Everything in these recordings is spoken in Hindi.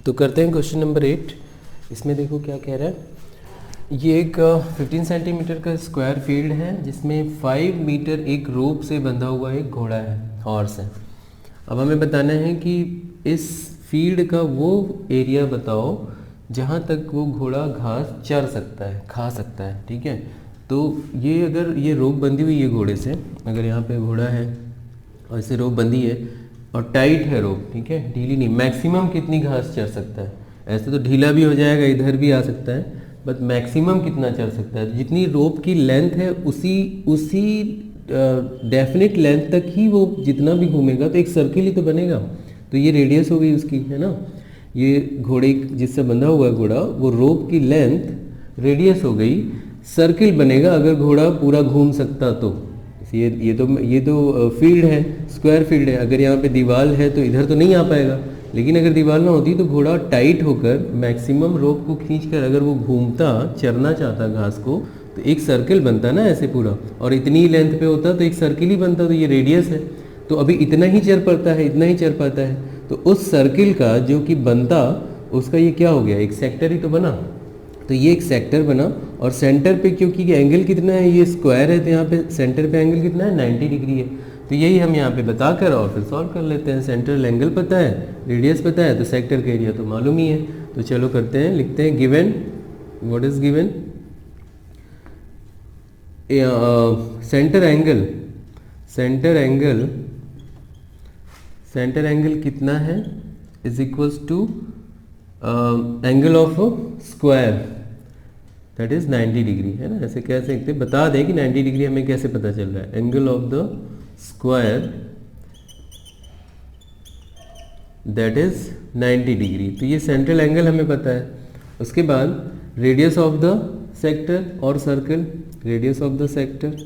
तो करते हैं क्वेश्चन नंबर 8। इसमें देखो क्या कह रहा है। ये एक 15 सेंटीमीटर का स्क्वायर फील्ड है जिसमें 5 मीटर एक रोप से बंधा हुआ एक घोड़ा है, हॉर्स है। अब हमें बताना है कि इस फील्ड का वो एरिया बताओ जहाँ तक वो घोड़ा घास चर सकता है, खा सकता है। ठीक है, तो ये अगर ये रोप बंधी हुई है घोड़े से, अगर यहाँ पे घोड़ा है और इसे रोप बंधी है और टाइट है रोप, ठीक है, ढीली नहीं, मैक्सिमम कितनी घास चर सकता है। ऐसे तो ढीला भी हो जाएगा, इधर भी आ सकता है, बट मैक्सिमम कितना चल सकता है। जितनी रोप की लेंथ है उसी डेफिनेट लेंथ तक ही वो जितना भी घूमेगा तो एक सर्किल ही तो बनेगा। तो ये रेडियस हो गई उसकी, है ना। ये घोड़े जिससे बंधा हुआ है घोड़ा, वो रोप की लेंथ रेडियस हो गई, सर्किल बनेगा अगर घोड़ा पूरा घूम सकता तो। ये तो फील्ड है, स्क्वायर फील्ड है। अगर यहाँ पे दीवार है तो इधर तो नहीं आ पाएगा, लेकिन अगर दीवार ना होती तो घोड़ा टाइट होकर मैक्सिमम रोप को खींचकर अगर वो घूमता, चरना चाहता घास को, तो एक सर्किल बनता ना ऐसे पूरा, और इतनी लेंथ पे होता तो एक सर्किल ही बनता। तो ये रेडियस है, तो अभी इतना ही चर पाता है, इतना ही चर पाता है। तो उस सर्किल का जो कि बनता, उसका ये क्या हो गया, एक सेक्टर ही तो बना। तो ये एक सेक्टर बना, और सेंटर पे क्योंकि एंगल कितना है, ये स्क्वायर है, तो यहाँ पे सेंटर पे एंगल कितना है, 90 डिग्री है। तो यही हम यहाँ पे बताकर और फिर सॉल्व कर लेते हैं। सेंट्रल एंगल पता है, रेडियस पता है, तो सेक्टर का एरिया तो मालूम ही है। तो चलो करते हैं, लिखते हैं given, what is given, centre angle कितना है, is equals to angle of square, that is 90 degree, है ना। ऐसे कह सकते, बता दें कि 90 डिग्री हमें कैसे पता चल रहा है। Angle of the square that is 90 degree. तो ये सेंट्रल एंगल हमें पता है। उसके बाद रेडियस ऑफ द सेक्टर और circle, radius of the sector,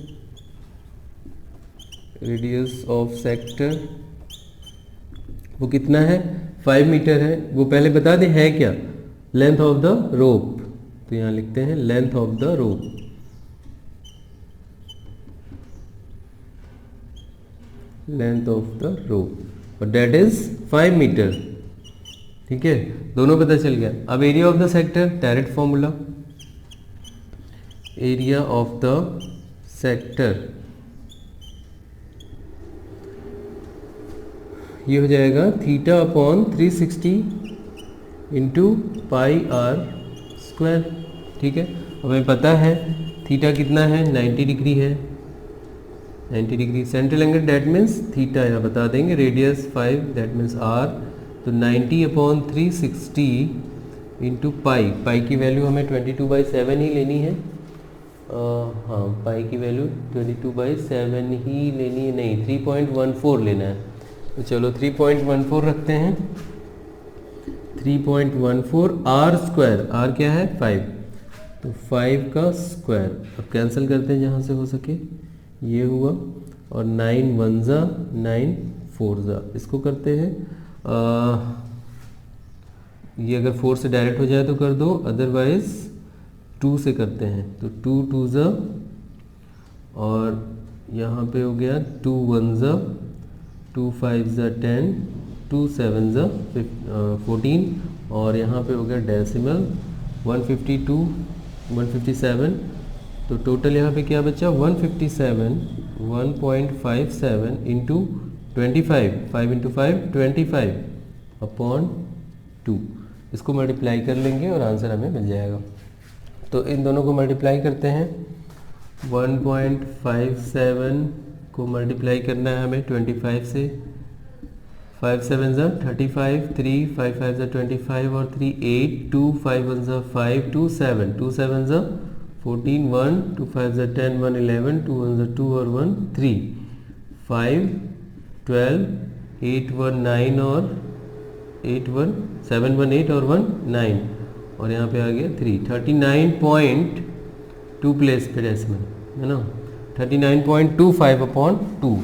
radius of sector वो कितना है, 5 मीटर है। वो पहले बता दें है क्या, लेंथ ऑफ द रोप। तो यहाँ लिखते हैं length of the rope, length of the rope, और डेट इज 5 मीटर। ठीक है, दोनों पता चल गया। अब area of the sector, direct formula, area of the sector ये हो जाएगा theta upon 360 into pi r square. ठीक है, हमें पता है थीटा कितना है, 90 डिग्री है, 90 degree. Central angle that means theta यहाँ बता देंगे, रेडियस 5 दैट मीन्स आर। तो 90 अपॉन 360 इंटू पाई, पाई की वैल्यू हमें 22/7 ही लेनी है। हाँ, पाई की वैल्यू 22/7 ही लेनी है, नहीं 3.14 लेना है। तो चलो 3.14 रखते हैं, 3.14 आर स्क्वायर, आर क्या है 5, तो 5 का स्क्वायर। अब कैंसिल करते हैं जहाँ से हो सके, ये हुआ, और 9 1 जा 9 4 जा, इसको करते हैं। ये अगर 4 से डायरेक्ट हो जाए तो कर दो, अदरवाइज 2 से करते हैं। तो 2 2 जा, और यहाँ पे हो गया 2 1 जा 2 5 जा 10, 2 7 जा 14, और यहाँ पे हो गया डेसिमल 152 157। तो टोटल यहाँ पे क्या बचा, 157 1.57 इंटू 25, 5 इंटू 5 25 अपॉन 2। इसको मल्टीप्लाई कर लेंगे और आंसर हमें मिल जाएगा। तो इन दोनों को मल्टीप्लाई करते हैं, 1.57 को मल्टीप्लाई करना है हमें 25 से, 5 7 जा 35, 3 5 5 जा 25 और 3 8, 2 5 1 जा 5, 2 7 2 7 जा 14, 1 2 5 जा 10, 1 11, 2 1 जा 2 और 1 3, 5 12, 8 1 9 और 8 1 7 1 8 और 1 9, और यहाँ पे आ गया 3, 39.2 प्लेस पे डेसिमल, है ना, 39.25 अपॉन 2।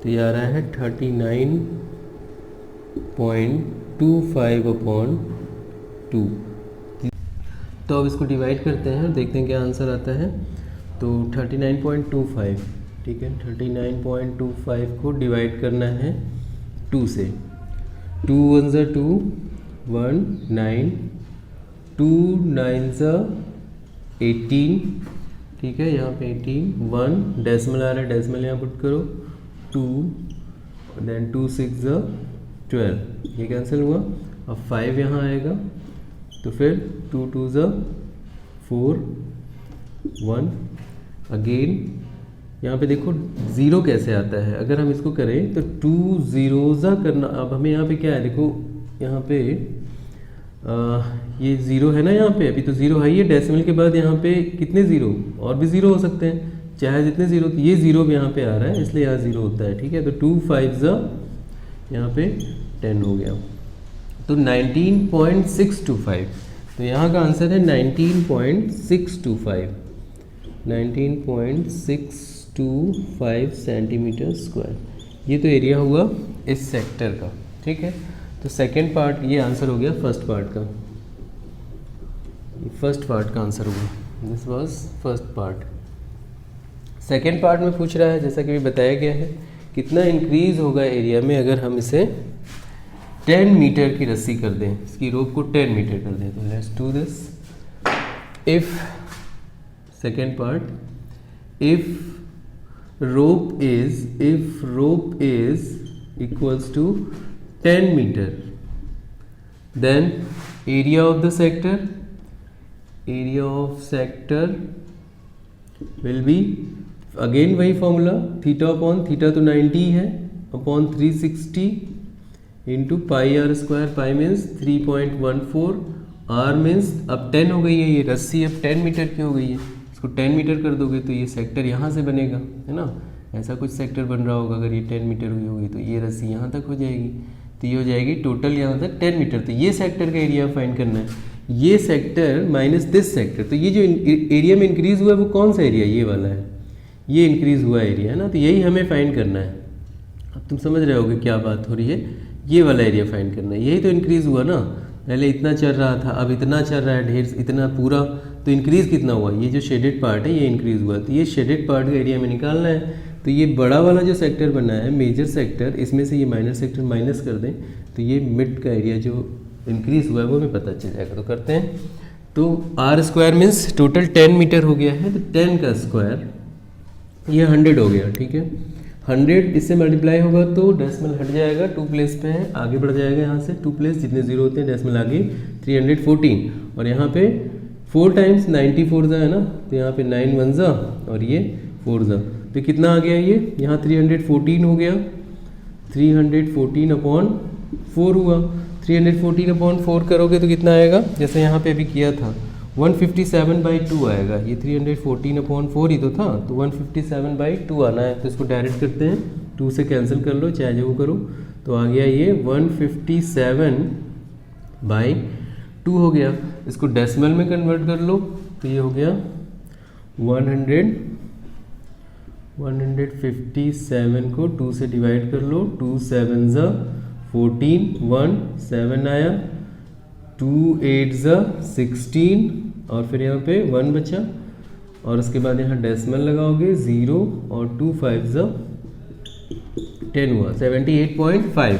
तो ये आ रहा है 39.25 अपॉन 2। तो अब इसको डिवाइड करते हैं, देखते हैं क्या आंसर आता है। तो 39.25, ठीक है, 39.25 को डिवाइड करना है 2 से। 2 1 जा 2, 1 9 2 9 18, ठीक है, यहाँ पे 18, 1 डेसिमल आ रहा है, डेसिमल यहाँ पुट करो, 2 देन 2 6 12, ये कैंसिल हुआ। अब 5 यहाँ आएगा तो फिर 2 2 4 1, अगेन यहाँ पे देखो ज़ीरो कैसे आता है, अगर हम इसको करें तो 2 ज़ीरोज़ा करना। अब हमें यहाँ पे क्या है, देखो यहाँ पे ये ज़ीरो है ना, यहाँ पे अभी तो ज़ीरो है ही है, डेसिमल के बाद यहाँ पे कितने ज़ीरो और भी ज़ीरो हो सकते हैं, चाहे जितने ज़ीरो, तो ये ज़ीरो भी यहाँ पे आ रहा है इसलिए यहाँ ज़ीरो होता है, ठीक है। तो 2 5 यहाँ पे 10 हो गया, तो 19.625, तो यहाँ का आंसर है 19.625, 19.625 सेंटीमीटर स्क्वायर। ये तो एरिया हुआ इस सेक्टर का, ठीक है। तो सेकेंड पार्ट, ये आंसर हो गया फर्स्ट पार्ट का, फर्स्ट पार्ट का आंसर हुआ, this was first part. Second part में पूछ रहा है, जैसा कि भी बताया गया है, कितना इंक्रीज होगा एरिया में अगर हम इसे 10 मीटर की रस्सी कर दें, इसकी रोप को 10 मीटर कर दें। तो let's do this. If second part, if rope is equals to 10 meter, then area of sector will be again वही फॉर्मूला, थीटा अपॉन थीटा तो 90 है upon 360 into pi r square, pi means 3.14, r means अब 10 हो गई है, ये रस्सी अब 10 मीटर की हो गई है, इसको 10 मीटर कर दोगे तो ये सेक्टर यहाँ से बनेगा, है ना, ऐसा कुछ सेक्टर बन रहा होगा। अगर ये 10 मीटर हुई होगी तो ये रस्सी यहाँ तक हो जाएगी, तो ये हो जाएगी टोटल यहाँ तक 10 मीटर। तो ये सेक्टर का एरिया फाइंड करना है, ये सेक्टर माइनस दिस सेक्टर, तो ये जो एरिया में इंक्रीज हुआ है वो कौन सा एरिया, ये वाला है, ये इंक्रीज हुआ एरिया है ना, तो यही हमें फाइंड करना है। अब तुम समझ रहे होगे क्या बात हो रही है, ये वाला एरिया फाइंड करना है, यही तो इंक्रीज हुआ ना, पहले इतना चल रहा था अब इतना चल रहा है, ढेर इतना पूरा, तो इंक्रीज कितना हुआ, ये जो शेडेड पार्ट है ये इंक्रीज हुआ, तो ये शेडेड पार्ट का एरिया में निकालना है। तो ये बड़ा वाला जो सेक्टर बना है मेजर सेक्टर, इसमें से ये माइनर सेक्टर माइनस कर दें तो ये मिड का एरिया जो इंक्रीज हुआ है वो हमें पता चल जाएगा। तो करते हैं, तो r square means total 10 metre हो गया है, तो 10 का स्क्वायर ये 100 हो गया, ठीक है। 100 इससे मल्टीप्लाई होगा तो डेसिमल हट जाएगा, 2 प्लेस पे है, आगे बढ़ जाएगा यहाँ से 2 प्लेस, जितने जीरो होते हैं डेसिमल आगे 314, और यहाँ पे 4 टाइम्स 94 है ना, तो यहाँ पे 9 1 और ये 4 तो कितना आ गया, ये यहाँ 314 हो गया, 314 अपॉन 4 हुआ, 314 अपॉन 4 करोगे तो कितना आएगा, जैसे यहाँ पे अभी किया था 157/2 आएगा, ये 314 अपॉन 4 ही तो था, तो 157/2 आना है। तो इसको डायरेक्ट करते हैं, 2 से कैंसिल कर लो चाहे जो करो, तो आ गया ये 157/2 हो गया। इसको डेसिमल में कन्वर्ट कर लो तो ये हो गया 157 को 2 से डिवाइड कर लो, 2 7 14, 1 7 आया, 2 8 16 और फिर यहाँ पे 1 बचा, और उसके बाद यहाँ डेसिमल लगाओगे 0 और 2 5 10 हुआ, 78.5,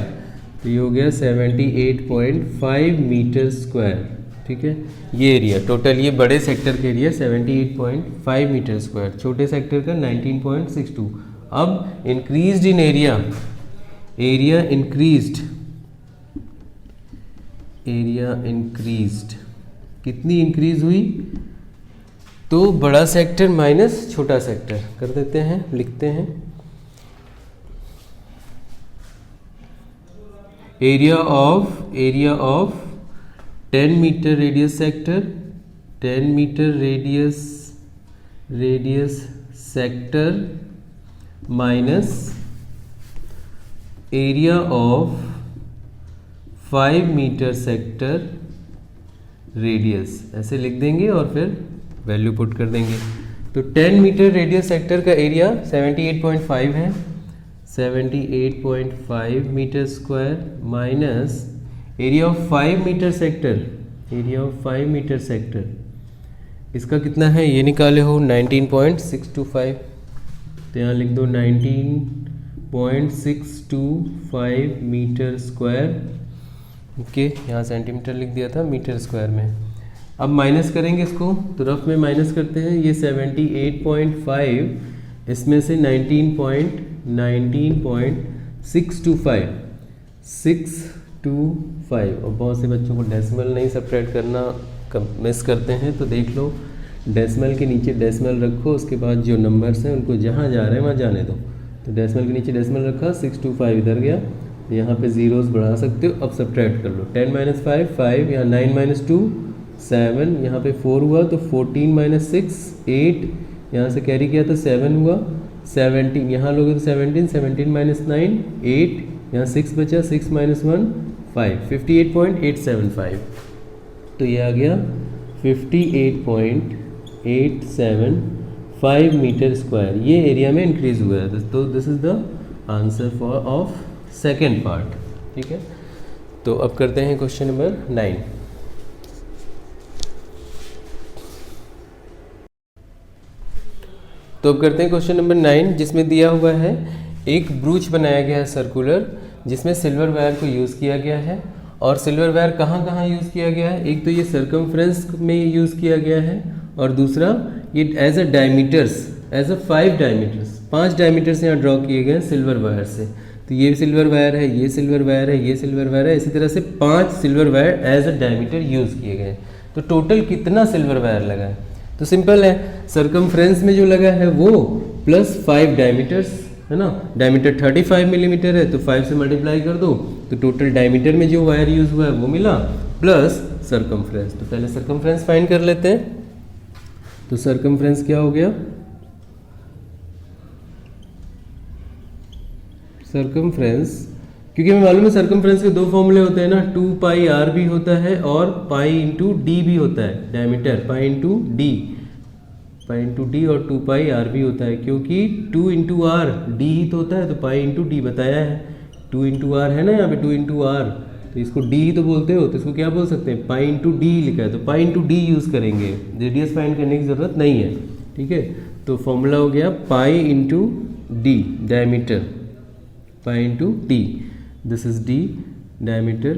तो ये हो गया 78.5 मीटर स्क्वायर, ठीक है। ये एरिया टोटल, ये बड़े सेक्टर के एरिया 78.5 मीटर स्क्वायर, छोटे सेक्टर का 19.62। अब इंक्रीज्ड इन एरिया, एरिया इंक्रीज्ड कितनी इंक्रीज हुई, तो बड़ा सेक्टर माइनस छोटा सेक्टर कर देते हैं, लिखते हैं area of 10 metre radius sector, 10 metre radius sector minus area of 5 metre sector radius, ऐसे लिख देंगे और फिर वैल्यू पुट कर देंगे। तो 10 मीटर रेडियस सेक्टर का एरिया 78.5 है, 78.5 metre square minus area of 5 metre sector, area of 5 metre sector इसका कितना है ये निकाले हो 19.625, तो यहाँ लिख दो 19.625 मीटर स्क्वायर ओके, यहाँ सेंटीमीटर लिख दिया था, मीटर स्क्वायर में। अब माइनस करेंगे इसको, तो रफ में माइनस करते हैं। ये 78.5, इसमें से 19.625 और बहुत से बच्चों को डेसिमल नहीं सब्ट्रैक्ट करना मिस करते हैं, तो देख लो डेसिमल के नीचे डेसिमल रखो, उसके बाद जो नंबर्स हैं उनको जहाँ जा रहे हैं वहाँ जाने दो। तो डेसिमल के नीचे डेसिमल रखा, 625 इधर गया, यहाँ पे जीरोस बढ़ा सकते हो। अब सब्ट्रैक्ट कर लो, 10 - 5 5, यहाँ 9 - 2 7, यहाँ पे 4 हुआ, तो 14 - 6 8, यहाँ से कैरी किया तो 7 हुआ, 17 यहाँ लोगे तो 17 17 - 9 8, यहाँ 6 बचा, 6 - 1 5, 58.875। तो ये आ गया 58.875 मीटर स्क्वायर, ये एरिया में इंक्रीज हुआ है। तो this is the answer for of second part. ठीक है, तो अब करते हैं क्वेश्चन नंबर 9। तो अब करते हैं क्वेश्चन नंबर 9, जिसमें दिया हुआ है एक ब्रूच बनाया गया है सर्कुलर, जिसमें सिल्वर वायर को यूज़ किया गया है। और सिल्वर वायर कहाँ कहाँ यूज़ किया गया है? एक तो ये सर्कमफ्रेंस में यूज़ किया गया है, और दूसरा ये as a diameters, as a 5 diameters, 5 diameters यहाँ ड्रॉ किए गए हैं सिल्वर वायर से। तो ये सिल्वर वायर है, ये सिल्वर वायर है, ये सिल्वर वायर है, इसी तरह से 5 silver wire as a diameter use किए गए। तो टोटल कितना सिल्वर वायर लगा है? तो सिंपल है, सर्कमफ्रेंस में जो लगा है वो प्लस 5 डायमीटर्स है ना। डायमीटर 35 मिलीमीटर है, तो 5 से मल्टीप्लाई कर दो, तो टोटल डायमीटर में जो वायर यूज़ हुआ है वो मिला, प्लस सर्कमफ्रेंस। तो पहले सर्कमफ्रेंस फाइंड कर लेते हैं। तो सर्कमफ्रेंस क्या हो गया? सर्कमफ्रेंस, क्योंकि हमें मालूम है सर्कमफ्रेंस के 2 फॉर्मूले होते हैं ना, 2 पाई आर भी होता है और पाई इंटू डी भी होता है। डायमीटर पाई इंटू डी और 2 पाई आर भी होता है, क्योंकि 2 इंटू आर डी ही तो होता है, तो पाई इंटू डी बताया है। 2 इंटू आर है ना यहाँ पे, 2 इंटू आर, तो इसको डी ही तो बोलते हो, तो इसको क्या बोल सकते हैं? पाई इंटू डी लिखा है, तो पाई इंटू डी यूज़ करेंगे, रेडियस फाइंड करने की ज़रूरत नहीं है। ठीक है, तो फॉर्मूला हो गया pi into D, diameter, pi into D, this is D diameter,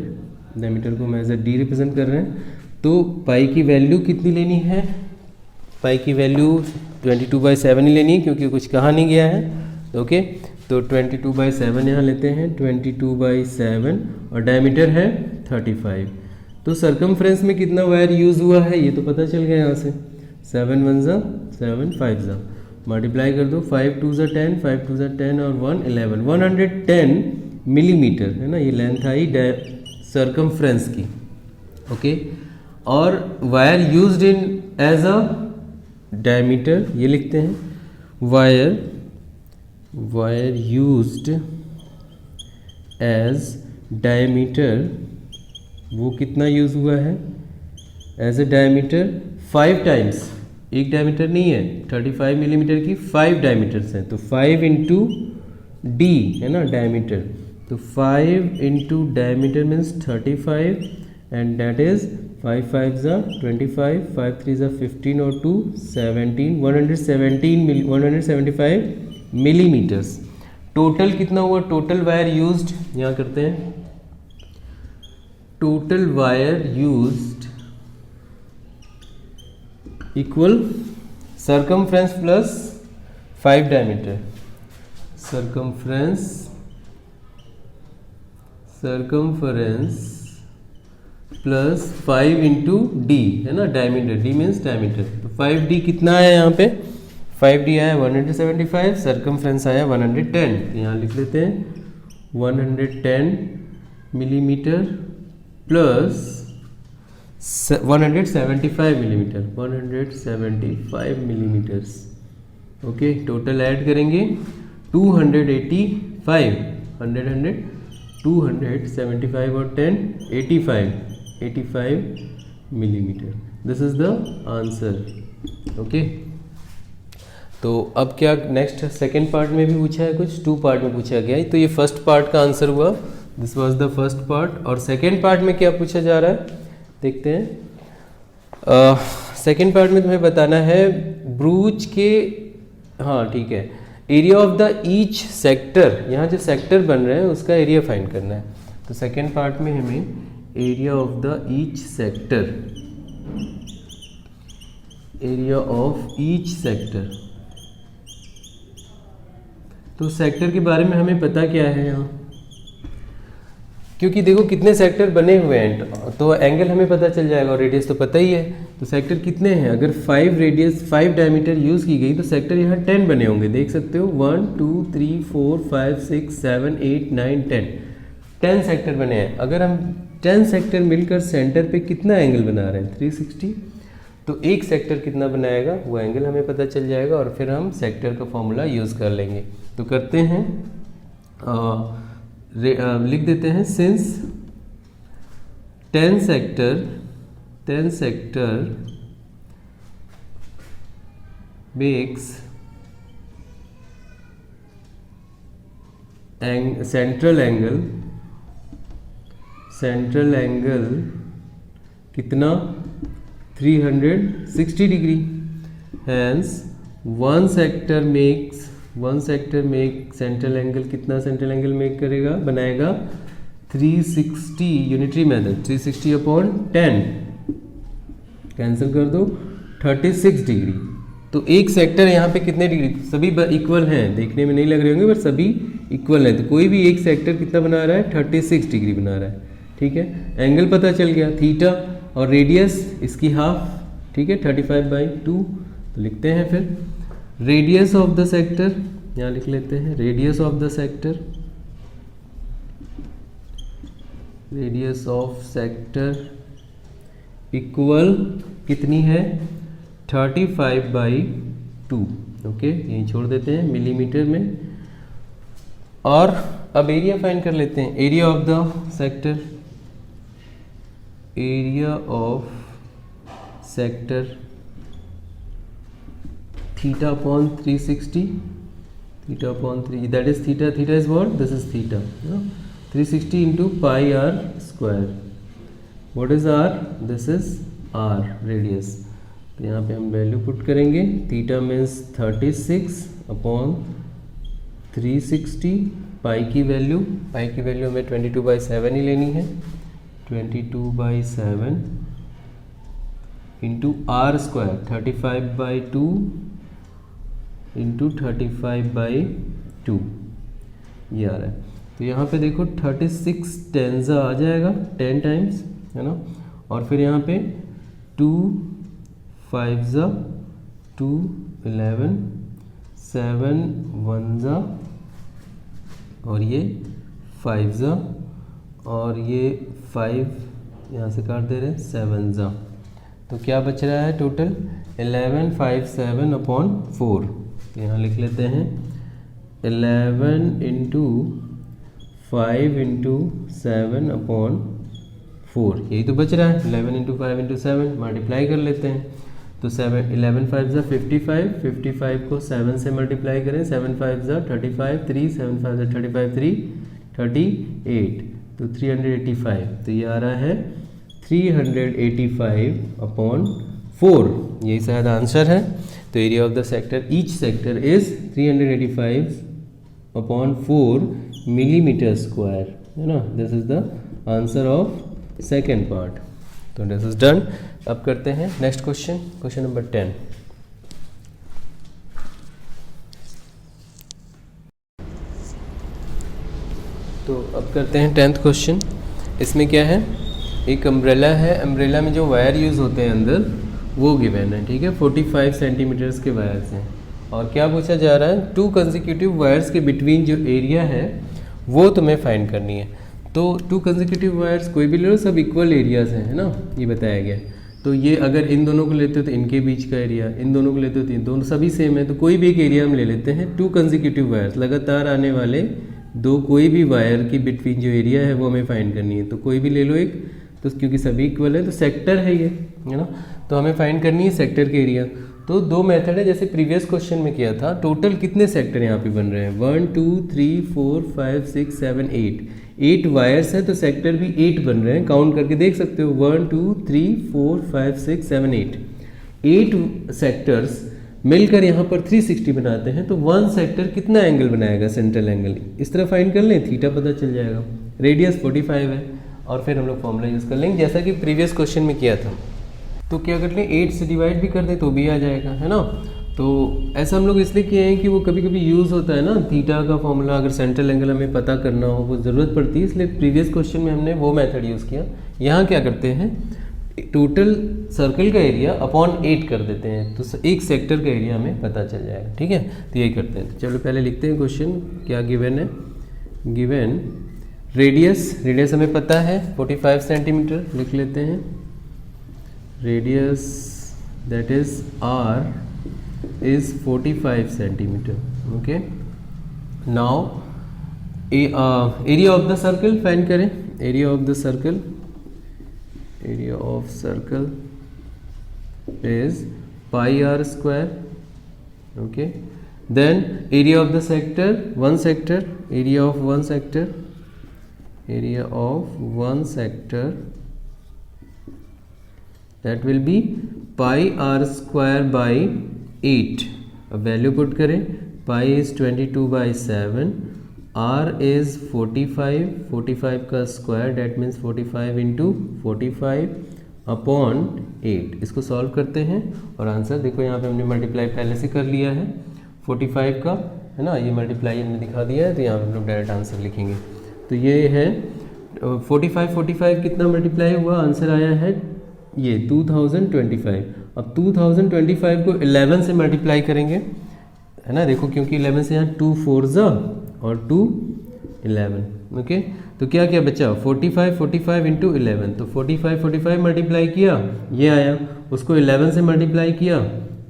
diameter को हम एज अ डी रिप्रेजेंट कर रहे हैं। तो पाई की वैल्यू कितनी लेनी है? पाई की वैल्यू 22/7 ही लेनी है, क्योंकि कुछ कहा नहीं गया है। ओके, तो 22/7 यहाँ लेते हैं, 22/7, और डायमीटर है 35। तो सर्कमफ्रेंस में कितना वायर यूज़ हुआ है ये तो पता चल गया यहाँ से, 7 1 ज़ा 7 5 ज़ा, मल्टीप्लाई कर दो, 5 2 ज़ा 10, 5 2 ज़ा 10 और 1 11, 110 मिलीमीटर है ना, ये लेंथ आई सर्कमफ्रेंस की। ओके, और wire used in as a diameter, ये लिखते हैं वायर यूज्ड एज डायमीटर, वो कितना यूज़ हुआ है एज अ डायमीटर? 5 टाइम्स, एक डायमीटर नहीं है, 35 मिलीमीटर की 5 डायमीटर्स हैं, तो 5 इंटू डी है ना डायमीटर, तो 5 into diameter means 35, and that is 5 5 ज़ा 25, 5 3 ज़ा 15 और 2 17, 175 मिलीमीटर्स। टोटल कितना हुआ? टोटल वायर यूज्ड, यहाँ करते हैं, total wire used equal circumference plus 5 diameter, circumference plus 5 into D है ना, डायमीटर, डी मीन्स डायमीटर, तो 5D कितना आया यहाँ पे? 5D आया 175, सर्कमफ्रेंस आया 110, यहाँ लिख लेते हैं 110 millimetre plus 175 millimetre, 175 millimetres. Okay, total add करेंगे 285, 100 275 और 10 85 millimetre, this is the answer. Okay, तो अब क्या नेक्स्ट सेकेंड पार्ट में भी पूछा है कुछ, 2 पार्ट में पूछा गया है, तो ये फर्स्ट पार्ट का आंसर हुआ, this was the first part. और सेकेंड पार्ट में क्या पूछा जा रहा है देखते हैं। सेकेंड पार्ट में तुम्हें बताना है ब्रूच के, हाँ ठीक है, area of the each sector, यहाँ जो सेक्टर बन रहे हैं उसका एरिया फाइंड करना है। तो सेकेंड पार्ट में हमें area of the each sector, area of each sector. तो सेक्टर के बारे में हमें पता क्या है यहाँ, क्योंकि देखो कितने सेक्टर बने हुए हैं तो एंगल हमें पता चल जाएगा, और रेडियस तो पता ही है। तो सेक्टर कितने हैं, अगर 5 रेडियस 5 डायमीटर यूज़ की गई तो सेक्टर यहाँ 10 बने होंगे, देख सकते हो 1 2 3 4 5 6 7 8 9 10 सेक्टर बने हैं। अगर हम 10 सेक्टर मिलकर सेंटर पे कितना एंगल बना रहे हैं 360, तो एक सेक्टर कितना बनाएगा वो एंगल हमें पता चल जाएगा, और फिर हम सेक्टर का फॉर्मूला यूज़ कर लेंगे। तो करते हैं, लिख देते हैं, since 10 sector makes central angle कितना 360 degree, hence one sector make central angle कितना, सेंट्रल एंगल मेक करेगा बनाएगा 360 यूनिटरी मेथड 360 अपॉन 10 कैंसिल कर दो 36 डिग्री। तो एक सेक्टर यहाँ पे कितने डिग्री, सभी इक्वल हैं, देखने में नहीं लग रहे होंगे पर सभी इक्वल हैं, तो कोई भी एक सेक्टर कितना बना रहा है 36 डिग्री बना रहा है। ठीक है, एंगल पता चल गया थीटा, और रेडियस इसकी हाफ, ठीक है 35/2। तो लिखते हैं फिर रेडियस ऑफ द सेक्टर, यहाँ लिख लेते हैं radius of the sector equal कितनी है 35/2। ओके, यहीं छोड़ देते हैं मिलीमीटर में। और अब एरिया फाइंड कर लेते हैं, area of the sector, area of sector theta upon 360, theta upon 3, that is theta is what, this is theta, 360 into pi r square, what is r, this is r radius. तो यहाँ पे हम वैल्यू पुट करेंगे, थीटा मीन्स 36 अपॉन 360, पाई की वैल्यू हमें 22/7 ही लेनी है, 22/7 इंटू आर स्क्वायर 35/2 इंटू 35/2 ये आ रहा है। तो यहाँ पे देखो 36 टेंजा आ जाएगा 10 टाइम्स, है ना, और फिर यहाँ पे 2 5 2 11 7 1 और ये 5 और ये 5 यहाँ से काट दे रहे हैं 7 तो क्या बच रहा है टोटल 1157 अपॉन 4। तो यहाँ लिख लेते हैं 11 इंटू 5 इंटू 7 अपॉन 4, यही तो बच रहा है। 11 इंटू 5 इंटू 7 मल्टीप्लाई कर लेते हैं, तो 11 5 55, 55 को 7 से मल्टीप्लाई करें, 7 5 35, 3 7 5 35, 3 38, तो 385, तो ये आ रहा है 385 अपॉन 4, यही शायद आंसर है। तो area of the sector each sector is 385 upon 4 millimetre square, है ना। This is the answer of second part. तो दिस इज डन। अब करते हैं नेक्स्ट क्वेश्चन, क्वेश्चन नंबर 10। तो अब करते हैं 10th क्वेश्चन। इसमें क्या है, एक अम्ब्रेला है, अम्ब्रेला में जो वायर यूज़ होते हैं अंदर वो गिवन है, ठीक है, 45 सेंटीमीटर्स के वायर्स हैं। और क्या पूछा जा रहा है, 2 कंसेक्यूटिव वायर्स के बिटवीन जो एरिया है वो तुम्हें फाइंड करनी है। तो 2 कंसेक्यूटिव वायर्स कोई भी ले लो, सब इक्वल एरियाज हैं, है ना, ये बताया गया। तो ये अगर इन दोनों को लेते हो तो इनके बीच का एरिया, इन दोनों को लेते हो तो इन दोनों सभी सेम है, तो कोई भी एक एरिया हम ले लेते हैं। 2 कंसेक्यूटिव वायर्स लगातार आने वाले दो कोई भी वायर की बिटवीन जो एरिया है वो हमें फाइंड करनी है। तो कोई भी ले लो एक, तो क्योंकि सभी इक्वल है तो सेक्टर है ये, है ना। तो हमें फाइंड करनी है सेक्टर के एरिया। तो 2 मेथड है, जैसे प्रीवियस क्वेश्चन में किया था। टोटल कितने सेक्टर यहाँ पे बन रहे हैं, 1 2 3 4 5 6 7 8 वायर्स है, तो सेक्टर भी 8 बन रहे हैं। काउंट करके देख सकते हो, 1 2 3 4 5 6 7 8 सेक्टर्स मिलकर यहाँ पर 360 बनाते हैं। तो 1 सेक्टर कितना एंगल बनाएगा, सेंट्रल एंगल, इस तरह फाइंड कर लें, थीटा पता चल जाएगा। रेडियस 45 है और फिर हम लोग फॉर्मूला यूज़ कर लेंगे जैसा कि प्रीवियस क्वेश्चन में किया था। तो क्या कर लें, 8 से डिवाइड भी कर दें तो भी आ जाएगा, है ना। तो ऐसा हम लोग इसलिए किए हैं कि वो कभी कभी यूज़ होता है ना, थीटा का फॉर्मूला अगर सेंट्रल एंगल हमें पता करना हो वो ज़रूरत पड़ती है, इसलिए प्रीवियस क्वेश्चन में हमने वो मेथड यूज़ किया। यहाँ क्या करते हैं, टोटल सर्कल का एरिया अपॉन 8 कर देते हैं, तो एक सेक्टर का एरिया हमें पता चल जाएगा, ठीक है। तो यही करते हैं। तो चलो पहले लिखते हैं क्वेश्चन, क्या गिवन है। गिवन रेडियस हमें पता है 45 सेंटीमीटर, लिख लेते हैं। Radius that is r is 45 centimeter. Okay, now area of the circle find करें। area of the circle is pi r square. Okay, then area of the sector, area of one sector that will be pi r square by 8। अब वैल्यू पुट करें, पाई इज 22/7, आर इज 45 का square that means 45 into 45 upon 8। इसको सॉल्व करते हैं और आंसर देखो, यहाँ पे हमने मल्टीप्लाई पहले से कर लिया है 45 का, है ना, ये मल्टीप्लाई हमने दिखा दिया है, तो यहाँ पे हम लोग डायरेक्ट आंसर लिखेंगे। तो ये है 45 कितना मल्टीप्लाई हुआ, आंसर आया है ये 2025। अब 2025 को 11 से मल्टीप्लाई करेंगे, है ना, देखो क्योंकि 11 से यहाँ 2 4 और 2 11। ओके, तो क्या क्या बचा, 45 इंटू 11, तो 45 मल्टीप्लाई किया ये आया, उसको 11 से मल्टीप्लाई किया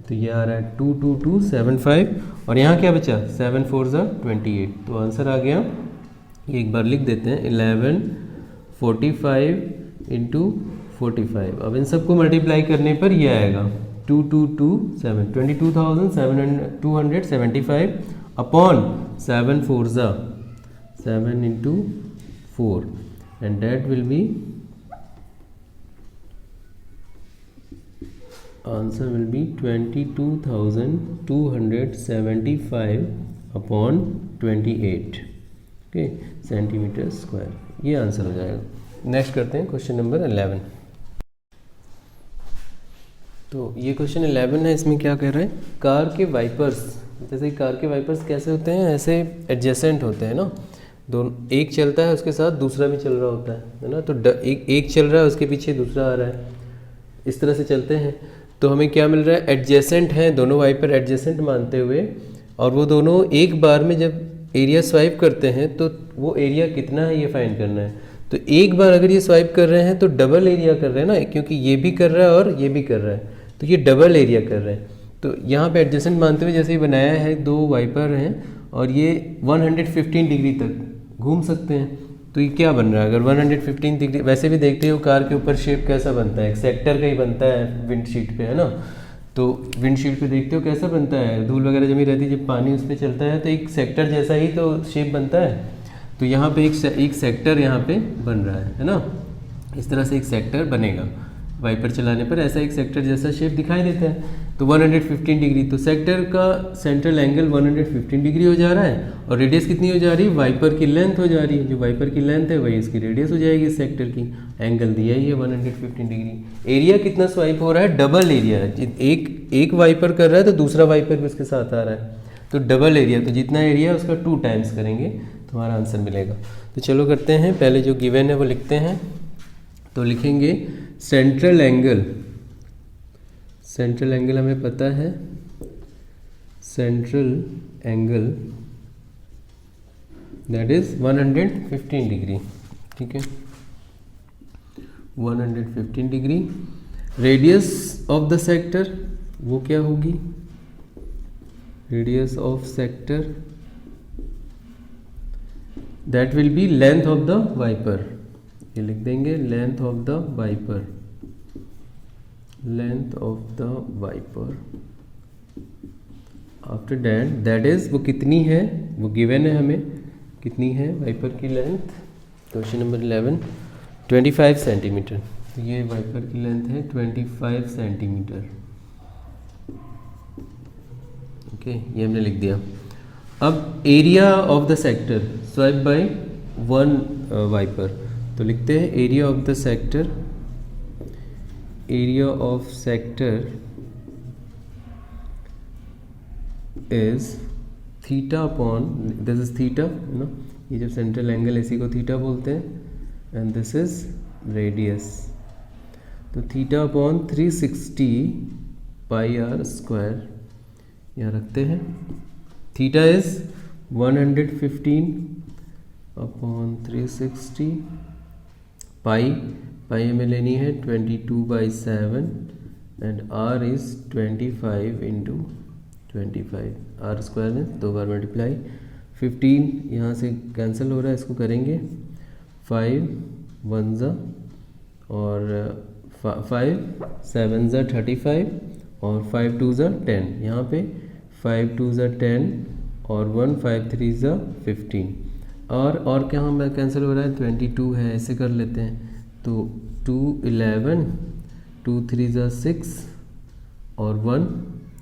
तो ये आ रहा है 22275, और यहाँ क्या बचा 7 4 28। तो आंसर आ गया, एक बार लिख देते हैं 11 45 इंटू 45। अब इन सबको मल्टीप्लाई करने पर ये आएगा 22,275 upon 7 4 7 into 4, and that will B answer will be 22,275 upon 28 okay centimetre square. ये आंसर हो जाएगा। नेक्स्ट करते हैं क्वेश्चन नंबर 11। तो ये क्वेश्चन 11 है, इसमें क्या कह रहा है, कार के वाइपर्स, जैसे कार के वाइपर्स कैसे होते हैं, ऐसे एडजेसेंट होते हैं ना, दोनों, एक चलता है उसके साथ दूसरा भी चल रहा होता है ना, तो एक चल रहा है उसके पीछे दूसरा आ रहा है, इस तरह से चलते हैं। तो हमें क्या मिल रहा है, एडजेसेंट हैं दोनों वाइपर, एडजेसेंट मानते हुए, और वो दोनों एक बार में जब एरिया स्वाइप करते हैं तो वो एरिया कितना है ये फाइंड करना है। तो एक बार अगर ये स्वाइप कर रहे हैं तो डबल एरिया कर रहे हैं ना, क्योंकि ये भी कर रहा है और ये भी कर रहा है, तो ये डबल एरिया कर रहे हैं। तो यहाँ पे एडजेसेंट मानते हुए जैसे ही बनाया है, दो वाइपर हैं और ये 115 डिग्री तक घूम सकते हैं, तो ये क्या बन रहा है, अगर 115 डिग्री, वैसे भी देखते हो कार के ऊपर शेप कैसा बनता है, एक सेक्टर का ही बनता है विंडशीट पे, है ना, तो विंडशीट पे देखते हो कैसा बनता है, धूल वगैरह जमी रहती है, जब पानी उस पर चलता है तो एक सेक्टर जैसा ही तो शेप बनता है। तो यहाँ पे एक सेक्टर यहाँ पे बन रहा है ना, इस तरह से एक सेक्टर बनेगा, वाइपर चलाने पर ऐसा एक सेक्टर जैसा शेप दिखाई देता है। तो 115 डिग्री, तो सेक्टर का सेंट्रल एंगल 115 डिग्री हो जा रहा है, और रेडियस कितनी हो जा रही है, वाइपर की लेंथ हो जा रही है, जो वाइपर की लेंथ है वही इसकी रेडियस हो जाएगी इस सेक्टर की। एंगल दिया ही है 115 डिग्री। एरिया कितना स्वाइप हो रहा है, डबल एरिया, एक वाइपर कर रहा है तो दूसरा वाइपर भी उसके साथ आ रहा है, तो डबल एरिया, तो जितना एरिया उसका 2 टाइम्स करेंगे तो हमारा आंसर मिलेगा। तो चलो करते हैं, पहले जो गिवन है वो लिखते हैं। तो लिखेंगे सेंट्रल एंगल, सेंट्रल एंगल हमें पता है, central angle that is 115 degree, ठीक है, 115 degree. Radius of the sector वो क्या होगी, radius of sector that will be length of the wiper, ये लिख देंगे length of the wiper, length of the wiper. After that is वो कितनी है, वो गिवन है हमें, कितनी है वाइपर की लेंथ, क्वेश्चन नंबर 11 25 सेंटीमीटर। तो ये वाइपर की लेंथ है 25 सेंटीमीटर, ओके, ये हमने लिख दिया। अब area of the sector swipe by one wiper, तो लिखते हैं area of the sector, area of sector is theta upon, this is theta है ना, ये जब सेंट्रल एंगल इसी को थीटा बोलते हैं, एंड दिस इज रेडियस। तो theta upon 360 pi r square यहाँ रखते हैं। थीटा इज 115 अपॉन 360, पाई हमें लेनी है 22/7 and r is 25 into 25, r square में 2 बार मल्टीप्लाई। 15 यहाँ से कैंसिल हो रहा है, इसको करेंगे 5 1 ज़ा और 5 7 ज़ा 35 और 5 2 ज़ा 10, यहाँ पे 5 2 ज़ा 10 और 1 5 3 ज़ा 15, और क्या हमें कैंसिल हो रहा है, 22 है, ऐसे कर लेते हैं। तो 2 11 2 3 ज़ा 6 और 1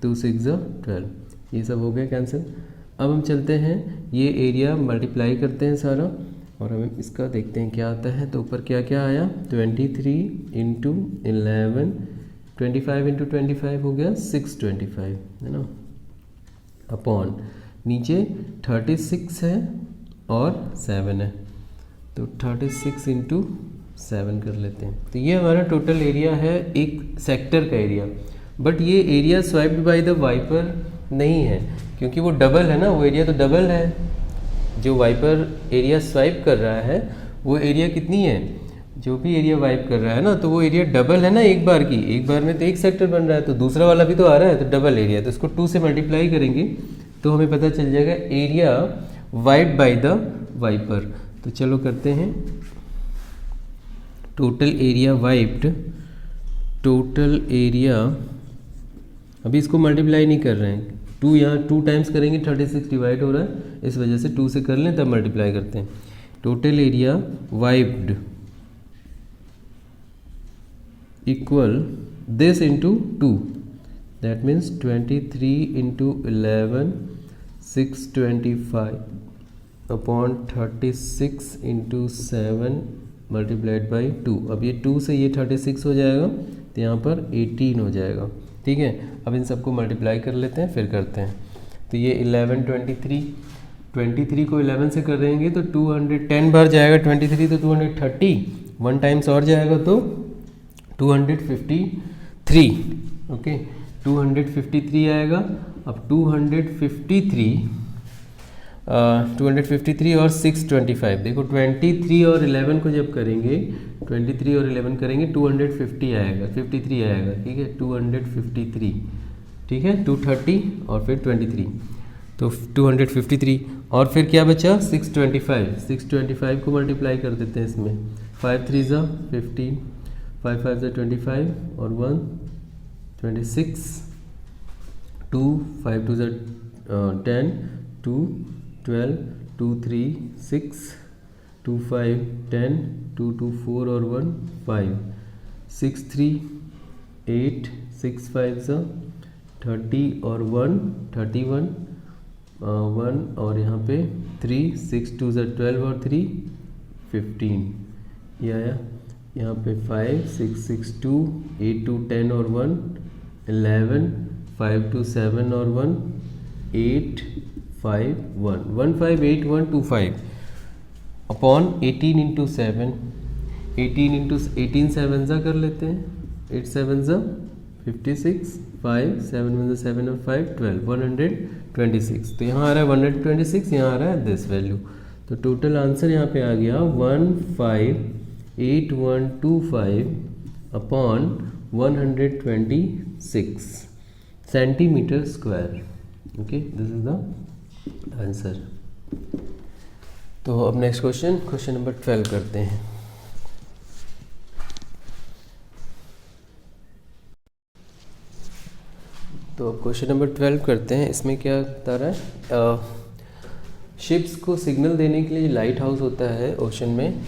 2 6 ज़ा 12, ये सब हो गया कैंसिल। अब हम चलते हैं, ये एरिया मल्टीप्लाई करते हैं सारा और हमें इसका देखते हैं क्या आता है। तो ऊपर क्या क्या आया, 23 इंटू 11, 25 इंटू 25 हो गया 625 है ना, अपॉन नीचे 36 है और 7 है, तो 36 इंटू 7 कर लेते हैं। तो ये हमारा टोटल एरिया है एक सेक्टर का एरिया, बट ये area swiped by the wiper नहीं है, क्योंकि वो डबल है ना, वो एरिया तो डबल है। जो वाइपर एरिया स्वाइप कर रहा है वो एरिया कितनी है, जो भी एरिया वाइप कर रहा है ना, तो वो एरिया डबल है ना, एक बार में तो एक सेक्टर बन रहा है, तो दूसरा वाला भी तो आ रहा है, तो डबल एरिया, तो इसको 2 से मल्टीप्लाई करेंगे तो हमें पता चल जाएगा area wiped by the wiper. तो चलो करते हैं, total area wiped, total area, अभी इसको मल्टीप्लाई नहीं कर रहे हैं, 2 यहाँ 2 टाइम्स करेंगे 36 डिवाइड हो रहा है, इस वजह से 2 से कर लें तब मल्टीप्लाई करते हैं। Total area wiped equal this into 2, that means 23 into 11 625 upon 36 into 7 multiplied by 2। अब ये 2 से ये 36 हो जाएगा, तो यहाँ पर 18 हो जाएगा, ठीक है। अब इन सबको मल्टीप्लाई कर लेते हैं, फिर करते हैं। तो ये 11 23 को 11 से कर देंगे तो 210 बार जाएगा 23, तो 230 1 टाइम्स और जाएगा तो 253, ओके 253 आएगा। अब 253 और 625, देखो 23 और 11 को जब करेंगे, 23 और 11 करेंगे 250 आएगा, 53 आएगा, ठीक है 253, ठीक है 230 और फिर 23, तो 253 और फिर क्या बचा 625 को मल्टीप्लाई कर देते हैं इसमें, 5 3 ज़ा 15, 5 5 ज़ा 25 और 1 26, 2 5 2 ज़ा 10, 2 12, 2 3 6, 2 5 10, 2 2 4 और 1 5, 6 3 8, 6 5 ज़ा 30 और 1 31, 1 और यहाँ पे 3, 6 2 ज़ा 12 और 3 15, ये आया। यहाँ पे 5 6 6 2, 8 2 10 और 1 11, 5 2 7 और 1 8 5 1 1 5 8 1 2 5 अपॉन 18 इंटू 7, 18 7 ज़ा कर लेते हैं, 8 7 ज़ा 56, 5 7 1 ज़ा 7 और 5 12, 126। तो यहाँ आ रहा है 126, यहाँ आ रहा है दिस वैल्यू। तो टोटल आंसर यहाँ पे आ गया 158125 upon 126 centimetre square. Okay, this is the answer. तो अब नेक्स्ट क्वेश्चन नंबर 12 करते हैं। तो अब क्वेश्चन नंबर 12 करते हैं। इसमें क्या बता रहा है, शिप्स को सिग्नल देने के लिए लाइट हाउस होता है ओशन में,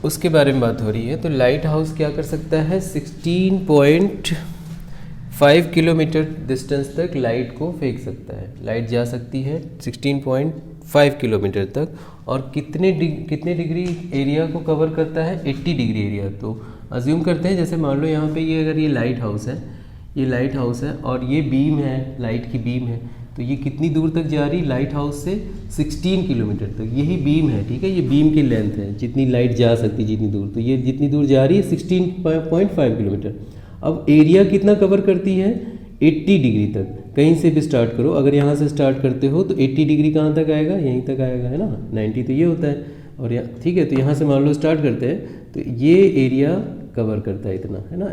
उसके बारे में बात हो रही है। तो लाइट हाउस क्या कर सकता है, 16.5 किलोमीटर डिस्टेंस तक लाइट को फेंक सकता है। लाइट जा सकती है 16.5 5 किलोमीटर तक। और कितने डिग्री एरिया को कवर करता है? 80 डिग्री एरिया। तो अज्यूम करते हैं जैसे मान लो यहाँ पे ये अगर ये लाइट हाउस है, ये लाइट हाउस है और ये बीम है, लाइट की बीम है, तो ये कितनी दूर तक जा रही? लाइट हाउस से 16 किलोमीटर तक। यही बीम है, ठीक है, ये बीम की लेंथ है, जितनी लाइट जा सकती है जितनी दूर, तो ये जितनी दूर जा रही है 16.5 किलोमीटर। अब एरिया कितना कवर करती है? 80 डिग्री तक। कहीं से भी स्टार्ट करो, अगर यहाँ से स्टार्ट करते हो तो 80 डिग्री कहाँ तक आएगा? यहीं तक आएगा, है ना। 90 तो ये होता है, और यहाँ ठीक है, तो यहाँ से मान लो स्टार्ट करते हैं, तो ये एरिया कवर करता है इतना, है ना।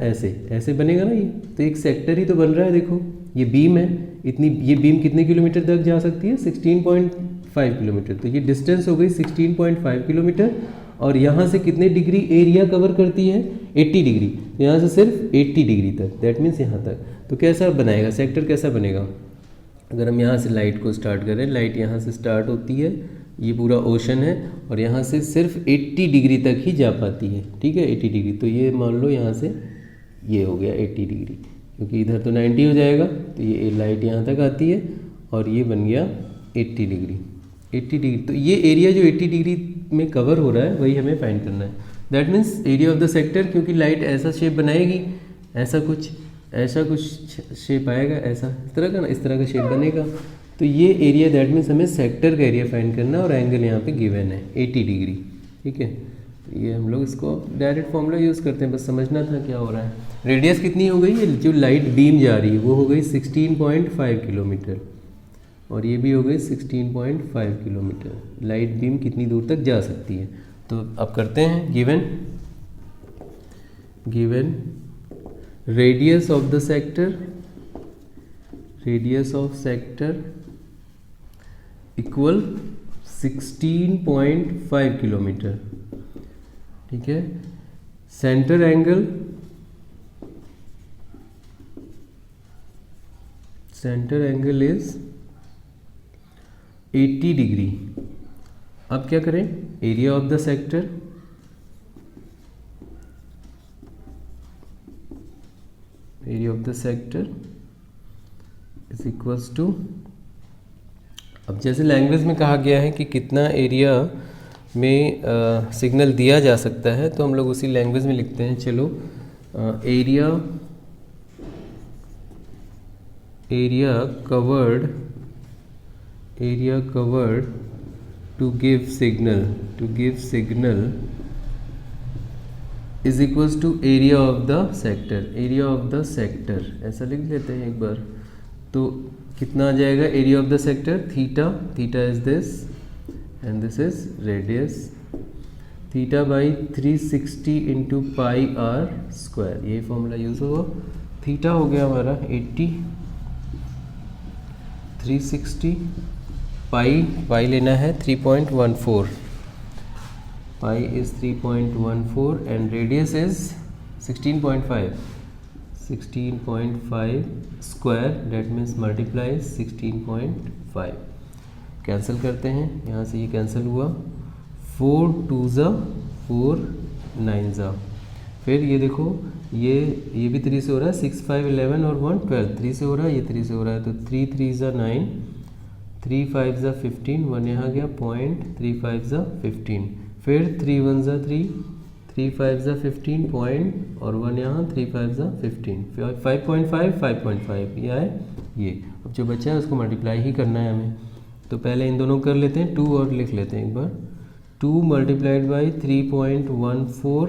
ऐसे बनेगा ना ये, तो एक सेक्टर ही तो बन रहा है। देखो ये बीम है, इतनी, ये बीम कितने किलोमीटर तक जा सकती है? 16.5 किलोमीटर। तो ये डिस्टेंस हो गई 16.5 किलोमीटर। और यहाँ से कितने डिग्री एरिया कवर करती है? 80 डिग्री। यहाँ से सिर्फ 80 डिग्री तक, दैट मीन्स यहाँ तक। तो कैसा बनाएगा सेक्टर, कैसा बनेगा? अगर हम यहाँ से लाइट को स्टार्ट करें, लाइट यहाँ से स्टार्ट होती है, ये पूरा ओशन है, और यहाँ से सिर्फ 80 डिग्री तक ही जा पाती है, ठीक है, 80 डिग्री। तो ये मान लो यहाँ से ये हो गया 80 डिग्री, क्योंकि इधर तो 90 हो जाएगा, तो ये लाइट यहाँ तक आती है और ये बन गया 80 डिग्री। 80 डिग्री, तो ये एरिया जो 80 डिग्री में कवर हो रहा है वही हमें फाइंड करना है। That means area of the sector, क्योंकि लाइट ऐसा शेप बनाएगी, ऐसा कुछ शेप आएगा, ऐसा इस तरह का ना, इस तरह का शेप बनेगा। तो ये एरिया, दैट मीन्स हमें सेक्टर का एरिया फाइंड करना है, और एंगल यहाँ पे गिवन है 80 डिग्री, ठीक है। तो ये हम लोग इसको डायरेक्ट फॉर्मूला यूज़ करते हैं, बस समझना था क्या हो रहा है। रेडियस कितनी हो गई? जो लाइट बीम जा रही है वो हो गई 16.5 किलोमीटर, और ये भी हो गई 16.5 किलोमीटर। लाइट बीम कितनी दूर तक जा सकती है? तो अब करते हैं given radius of the sector equal 16.5 kilometre, ठीक है। Centre angle is 80 degree. अब क्या करें? Area of the sector is equals to, अब जैसे लैंग्वेज में कहा गया है कि कितना एरिया में सिग्नल दिया जा सकता है, तो हम लोग उसी लैंग्वेज में लिखते हैं। चलो, area covered to give signal is equals to area of the sector. ऐसा लिख लेते हैं एक बार, तो कितना आ जाएगा? Area of the sector, theta is this and this is radius, theta by 360 into pi r square, ये फॉर्मूला यूज होगा। थीटा हो गया हमारा 80, 360, पाई लेना है 3.14, pi is 3.14 and radius is 16.5 square, that means multiply 16.5। Cancel करते हैं, यहाँ से ये कैंसिल हुआ, 4 2 ज़ा 4 9 ज़ा, फिर ये देखो ये भी 3 से हो रहा है, 6 5 11 और 1 12, 3 से हो रहा है, ये 3 से हो रहा है, तो 3 3 ज़ा 9, 3 5 ज़ा 15, 1 यहाँ गया, पॉइंट 3 5 ज़ा 15, फिर 3 1 ज़ा 3, 3 5 ज़ा 15 पॉइंट, और 1 यहाँ 3 5 ज़ा 15, 5.5 ये आए ये। अब जो बचा है उसको मल्टीप्लाई ही करना है हमें, तो पहले इन दोनों कर लेते हैं, 2 और लिख लेते हैं एक बार, 2 multiplied by 3.14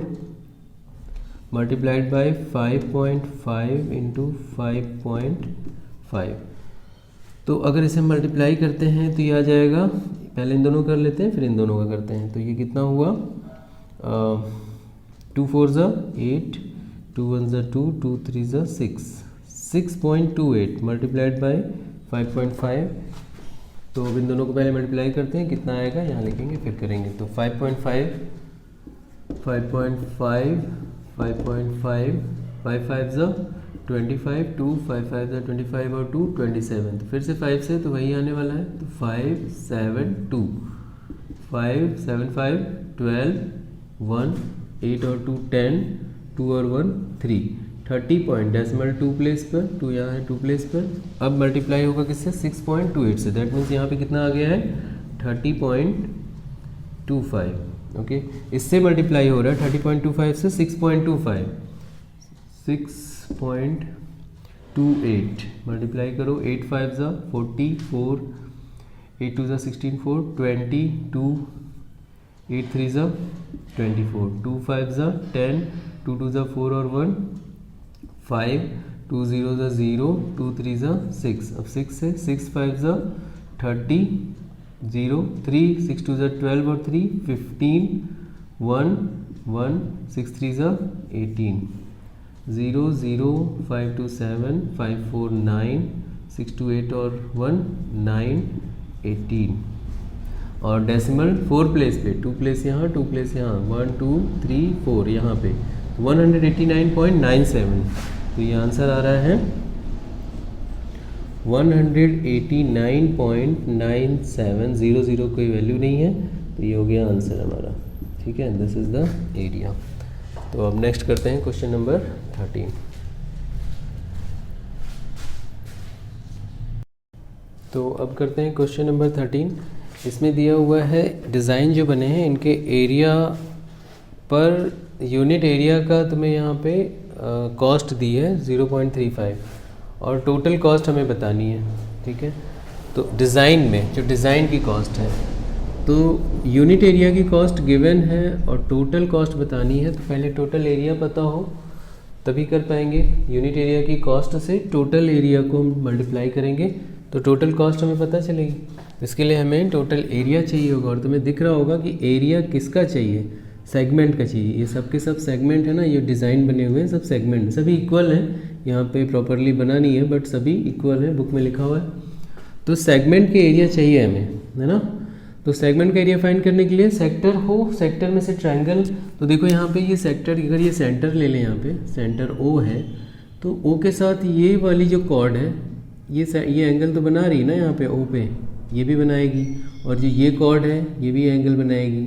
multiplied by 5.5 into 5.5। तो अगर इसे मल्टीप्लाई करते हैं तो ये आ जाएगा, पहले इन दोनों कर लेते हैं फिर इन दोनों का करते हैं, तो ये कितना हुआ, 2 4 ज़ा 8, 2 1 ज़ा 2, 2 3 ज़ा 6, 6.28 मल्टीप्लाइड बाई 5.5। तो अब इन दोनों को पहले मल्टीप्लाई करते हैं, कितना आएगा यहाँ लिखेंगे फिर करेंगे, तो 5.5 5 5 ज़ा 25, 2 5 5 ज़ा 25 और 2 27, तो फिर से 5 से तो वही आने वाला है, तो 5 7 2 5 7 5 12 1 8 और 2 10, 2 और 1 3, 30 पॉइंट, डेसिमल 2 प्लेस पर, 2 यहाँ है 2 प्लेस पर। अब मल्टीप्लाई होगा किससे? 6.28 से, दैट मीन्स यहाँ पे कितना आ गया है 30.25, ओके। इससे मल्टीप्लाई हो रहा है 30.25 से 6.25, 6.28 मल्टीप्लाई करो, 8 5 ज़ा 44, 8 2 ज़ा 16 4 22, 8 3 ज़ा 24, 2 5 ज़ा 10, 2 2 ज़ा 4 और 1 5, 2 0 ज़ा 0, 2 3 ज़ा 6, अब 6 से 6 5 ज़ा 30, 0 3 6 2 ज़ा 12 और 3 15, 1 1 6 3 ज़ा 18, 0 0 5 2 7 5 4 9 6 2 8 और 1 9 18, और डेसिमल 4 प्लेस पे, 2 प्लेस यहाँ 2 प्लेस यहाँ, 1 2 3 4 यहाँ पे 189.97, तो ये आंसर आ रहा है 189.97, 0 कोई वैल्यू नहीं है, तो ये हो गया आंसर हमारा, ठीक है। This is the area. तो अब नेक्स्ट करते हैं क्वेश्चन नंबर 13। तो अब करते हैं क्वेश्चन नंबर 13। इसमें दिया हुआ है डिज़ाइन जो बने हैं इनके एरिया पर यूनिट एरिया का तुम्हें यहाँ पे कॉस्ट दी है 0.35 और टोटल कॉस्ट हमें बतानी है, ठीक है। तो डिज़ाइन में जो डिज़ाइन की कॉस्ट है, तो यूनिट एरिया की कॉस्ट गिवन है और टोटल कॉस्ट बतानी है, तो पहले टोटल एरिया पता हो तभी कर पाएंगे। यूनिट एरिया की कॉस्ट से टोटल एरिया को हम मल्टीप्लाई करेंगे तो टोटल कॉस्ट हमें पता चलेगी। इसके लिए हमें टोटल एरिया चाहिए होगा, और तुम्हें दिख रहा होगा कि एरिया किसका चाहिए, सेगमेंट का चाहिए। ये सब के सब सेगमेंट है ना, ये डिज़ाइन बने हुए हैं सब सेगमेंट, सभी इक्वल हैं, यहाँ पे प्रॉपरली बना नहीं है बट सभी इक्वल है, बुक में लिखा हुआ है। तो सेगमेंट के एरिया चाहिए हमें, है ना। तो सेगमेंट का एरिया फाइंड करने के लिए सेक्टर हो, सेक्टर में से ट्रायंगल, तो देखो यहाँ पे ये सेक्टर, अगर ये सेंटर ले लें, यहाँ पे सेंटर ओ है, तो ओ के साथ ये वाली जो कॉर्ड है, ये एंगल तो बना रही है ना यहाँ पे ओ पे, ये भी बनाएगी, और जो ये कॉर्ड है ये भी एंगल बनाएगी,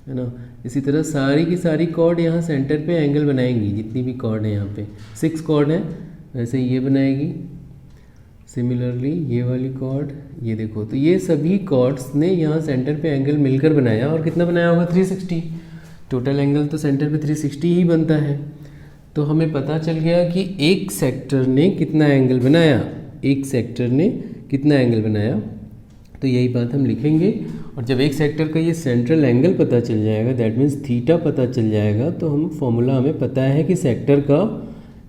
है ना। इसी तरह सारी की सारी कॉर्ड यहाँ सेंटर पे एंगल बनाएंगी, जितनी भी कॉर्ड है यहाँ पे 6 कॉर्ड है, वैसे ये बनाएगी। सिमिलरली ये वाली कॉर्ड, ये देखो, तो ये सभी कॉर्ड्स ने यहाँ सेंटर पे एंगल मिलकर बनाया, और कितना बनाया होगा 360। टोटल एंगल तो सेंटर पे 360 ही बनता है। तो हमें पता चल गया कि एक सेक्टर ने कितना एंगल बनाया, एक सेक्टर ने कितना एंगल बनाया, तो यही बात हम लिखेंगे। और जब एक सेक्टर का ये सेंट्रल एंगल पता चल जाएगा, दैट मीन्स थीटा पता चल जाएगा, तो हम फॉर्मूला हमें पता है कि सेक्टर का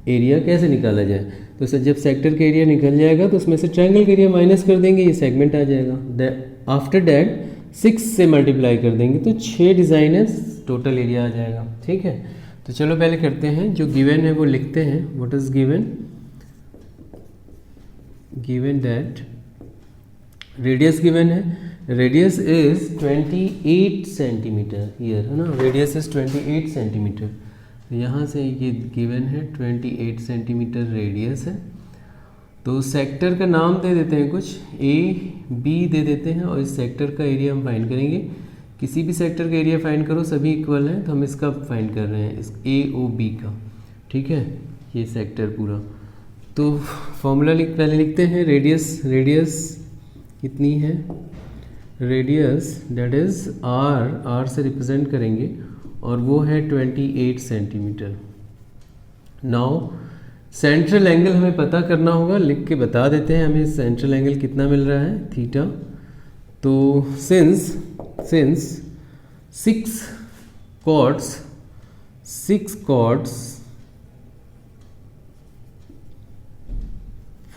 एरिया कैसे निकाला जाए। तो सर जब सेक्टर का एरिया निकल जाएगा तो उसमें से ट्रायंगल का एरिया माइनस कर देंगे, ये सेगमेंट आ जाएगा। आफ्टर दैट 6 से मल्टीप्लाई कर देंगे तो 6 डिज़ाइन है, टोटल एरिया आ जाएगा, ठीक है। तो चलो पहले करते हैं, जो गिवन है वो लिखते हैं। What is given? Given that radius given है, रेडियस इज 28 सेंटीमीटर हियर, है ना। रेडियस इज 28 सेंटीमीटर, यहाँ से ये गिवन है 28 सेंटीमीटर रेडियस है। तो सेक्टर का नाम दे देते हैं कुछ, ए बी दे देते हैं, और इस सेक्टर का एरिया हम फाइंड करेंगे। किसी भी सेक्टर का एरिया फाइंड करो, सभी इक्वल हैं, तो हम इसका फाइंड कर रहे हैं, इस ए ओ बी का, ठीक है। ये सेक्टर पूरा, तो फॉर्मूला पहले लिखते हैं। रेडियस कितनी है, रेडियस दैट इज आर से रिप्रेजेंट करेंगे, और वो है 28 सेंटीमीटर। नाउ सेंट्रल एंगल हमें पता करना होगा, लिख के बता देते हैं हमें सेंट्रल एंगल कितना मिल रहा है, थीटा। तो since 6 chords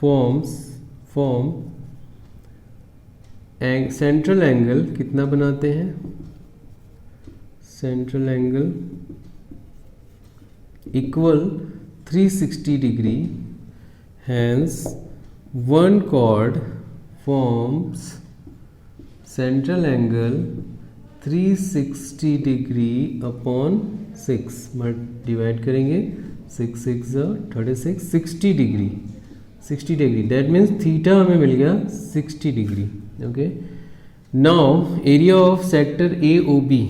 form central angle कितना बनाते हैं, central angle equal 360 degree, hence one chord forms central angle 360 degree upon 6, divide करेंगे 6 6 36, 60 डिग्री, दैट मीन्स थीटा हमें मिल गया 60 degree, okay. Now area of sector A O B,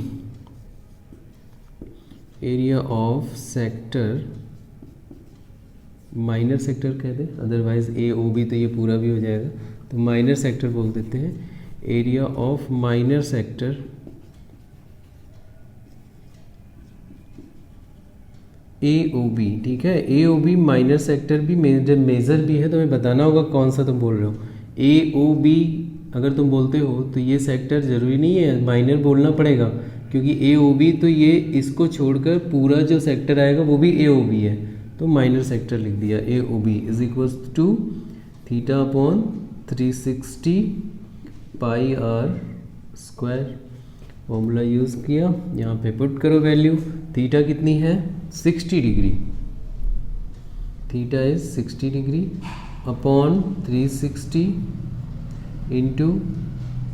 area of sector, minor sector कहते हैं, अदरवाइज ए ओ बी तो ये पूरा भी हो जाएगा, तो माइनर सेक्टर बोल देते हैं। Area of minor sector AOB, ठीक है। AOB माइनर सेक्टर भी मेजर भी है, तो हमें बताना होगा कौन सा तुम बोल रहे हो। AOB अगर तुम बोलते हो तो ये सेक्टर ज़रूरी नहीं है माइनर बोलना पड़ेगा, क्योंकि AOB तो ये इसको छोड़कर पूरा जो सेक्टर आएगा वो भी AOB है, तो माइनर सेक्टर लिख दिया। AOB is equals to theta upon 360 pi r square. Formula use किया, यहाँ पे पुट करो वैल्यू। थीटा कितनी है 60 degree, theta is 60 degree upon 360 into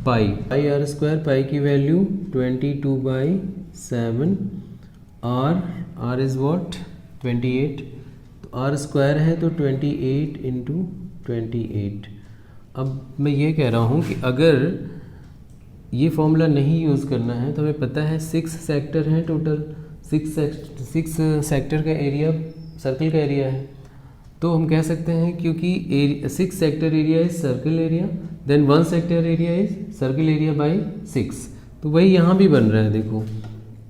pi r square. Pi की वैल्यू 22/7, आर इज़ वॉट 28, तो आर स्क्वायर है तो 28 इंटू 28। अब मैं ये कह रहा हूँ कि अगर ये फॉर्मूला नहीं यूज़ करना है तो हमें पता है 6 सेक्टर हैं टोटल, 6 सेक्टर का एरिया सर्कल का एरिया है, तो हम कह सकते हैं क्योंकि 6 sector area is circle area, then 1 sector area is circle area by 6, तो वही यहाँ भी बन रहा है देखो।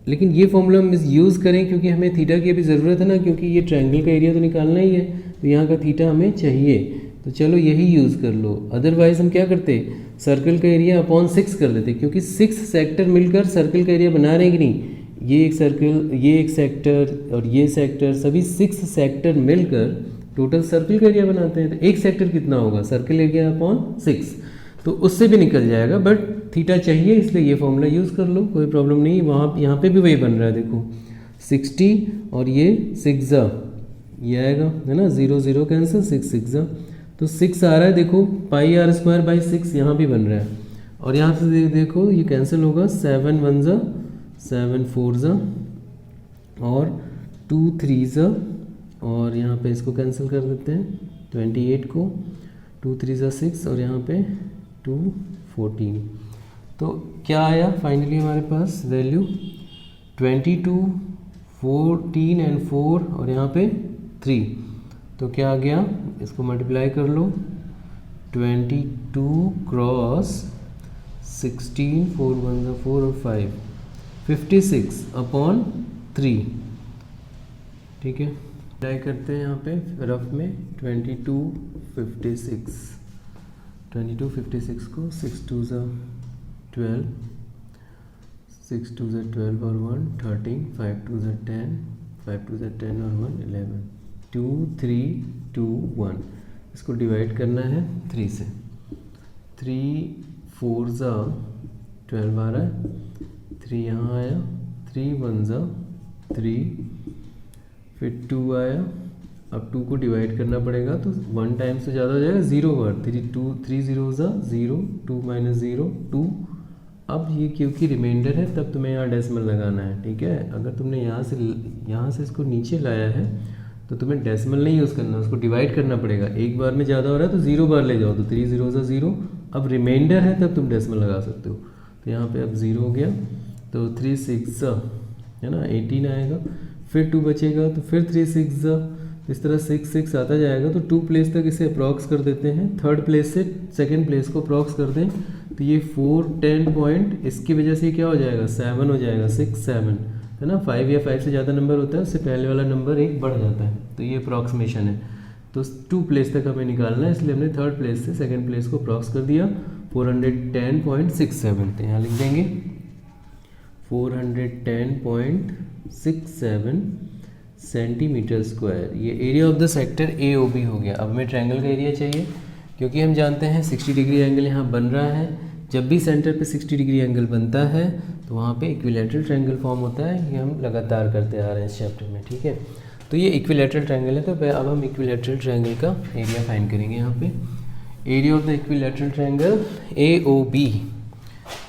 लेकिन ये फॉर्मूला हम यूज़ करें क्योंकि हमें थीटा की अभी ज़रूरत है ना, क्योंकि ये ट्रायंगल का एरिया तो निकालना ही है, तो यहाँ का थीटा हमें चाहिए, तो चलो यही यूज़ कर लो। अदरवाइज हम क्या करते, सर्कल का एरिया अपॉन 6 कर लेते, क्योंकि 6 सेक्टर मिलकर सर्कल का एरिया बना रहे हैं कि नहीं। ये एक सर्कल, ये एक सेक्टर और ये सेक्टर, सभी 6 सेक्टर मिलकर टोटल सर्कल का एरिया बनाते हैं। तो एक सेक्टर कितना होगा, सर्कल एरिया अपॉन 6, तो उससे भी निकल जाएगा, बट थीटा चाहिए इसलिए ये फॉर्मूला यूज़ कर लो, कोई प्रॉब्लम नहीं। वहाँ यहाँ पे भी वही बन रहा है देखो, 60 और ये 6 ये आएगा, है ना, 0 0 कैंसिल, 6 6 तो 6 आ रहा है देखो, पाई आर स्क्वायर बाई 6 यहाँ भी बन रहा है, और यहाँ से देखो ये कैंसिल होगा, 7 1 7 4 और 2 3 और यहाँ पे इसको कैंसिल कर देते हैं 28 को, 2 3 6 और यहाँ पे 2 14, तो क्या आया फाइनली हमारे पास वैल्यू 22 14 एंड 4 और यहाँ पे 3, तो क्या आ गया, इसको मल्टीप्लाई कर लो, 22 क्रॉस 16 4 1 4 और 5 56 अपॉन 3, ठीक है। ट्राई करते हैं यहाँ पे रफ में 22 56 को 6 2 12, 6 2 12 और 1 13, 5 2 10, 5 2 10 और 1 11, 2 3 2 1, इसको डिवाइड करना है 3 से, 3 4 12 आ रहा है, 3 यहाँ आया, 3 1 3, फिर 2 आया, अब 2 को डिवाइड करना पड़ेगा तो 1 टाइम्स से ज़्यादा हो जाएगा, 0 बार, 3 0 0, 2 - 0 2। अब ये क्योंकि रिमाइंडर है तब तुम्हें यहाँ डेसिमल लगाना है, ठीक है। अगर तुमने यहाँ से इसको नीचे लाया है तो तुम्हें डेसिमल नहीं यूज़ करना, उसको डिवाइड करना पड़ेगा। एक बार में ज़्यादा हो रहा है तो 0 बार ले जाओ, तो 3 0 0, अब रिमाइंडर है तब तुम डेसिमल लगा सकते हो, तो यहाँ पे अब 0 हो गया, तो 3 6 है ना 18 आएगा, फिर 2 बचेगा तो फिर 3 6 इस तरह 6 6 आता जाएगा, तो 2 प्लेस तक इसे अप्रॉक्स कर देते हैं, थर्ड प्लेस से सेकंड प्लेस को अप्रॉक्स कर दें, तो ये 4 10 पॉइंट, इसकी वजह से क्या हो जाएगा 7 हो जाएगा, 6 7 है ना, 5 या 5 से ज़्यादा नंबर होता है उससे पहले वाला नंबर एक बढ़ जाता है, तो ये अप्रॉक्सीमेशन है। तो 2 प्लेस तक हमें निकालना है, इसलिए हमने थर्ड प्लेस से सेकंड प्लेस को अप्रॉक्स कर दिया 410.67, तो यहाँ लिख देंगे 410.67 सेंटीमीटर स्क्वायर। ये area of the sector AOB हो गया। अब हमें ट्रायंगल का एरिया चाहिए, क्योंकि हम जानते हैं 60 डिग्री एंगल यहाँ बन रहा है, जब भी सेंटर पे 60 डिग्री एंगल बनता है तो वहाँ पे इक्विलैटरल ट्रायंगल फॉर्म होता है, ये हम लगातार करते आ रहे हैं इस चैप्टर में, ठीक है। तो ये इक्विलैटरल ट्रायंगल है, तो अब हम इक्विलैटरल ट्रायंगल का एरिया फाइंड करेंगे। यहाँ पे area of the equilateral triangle AOB,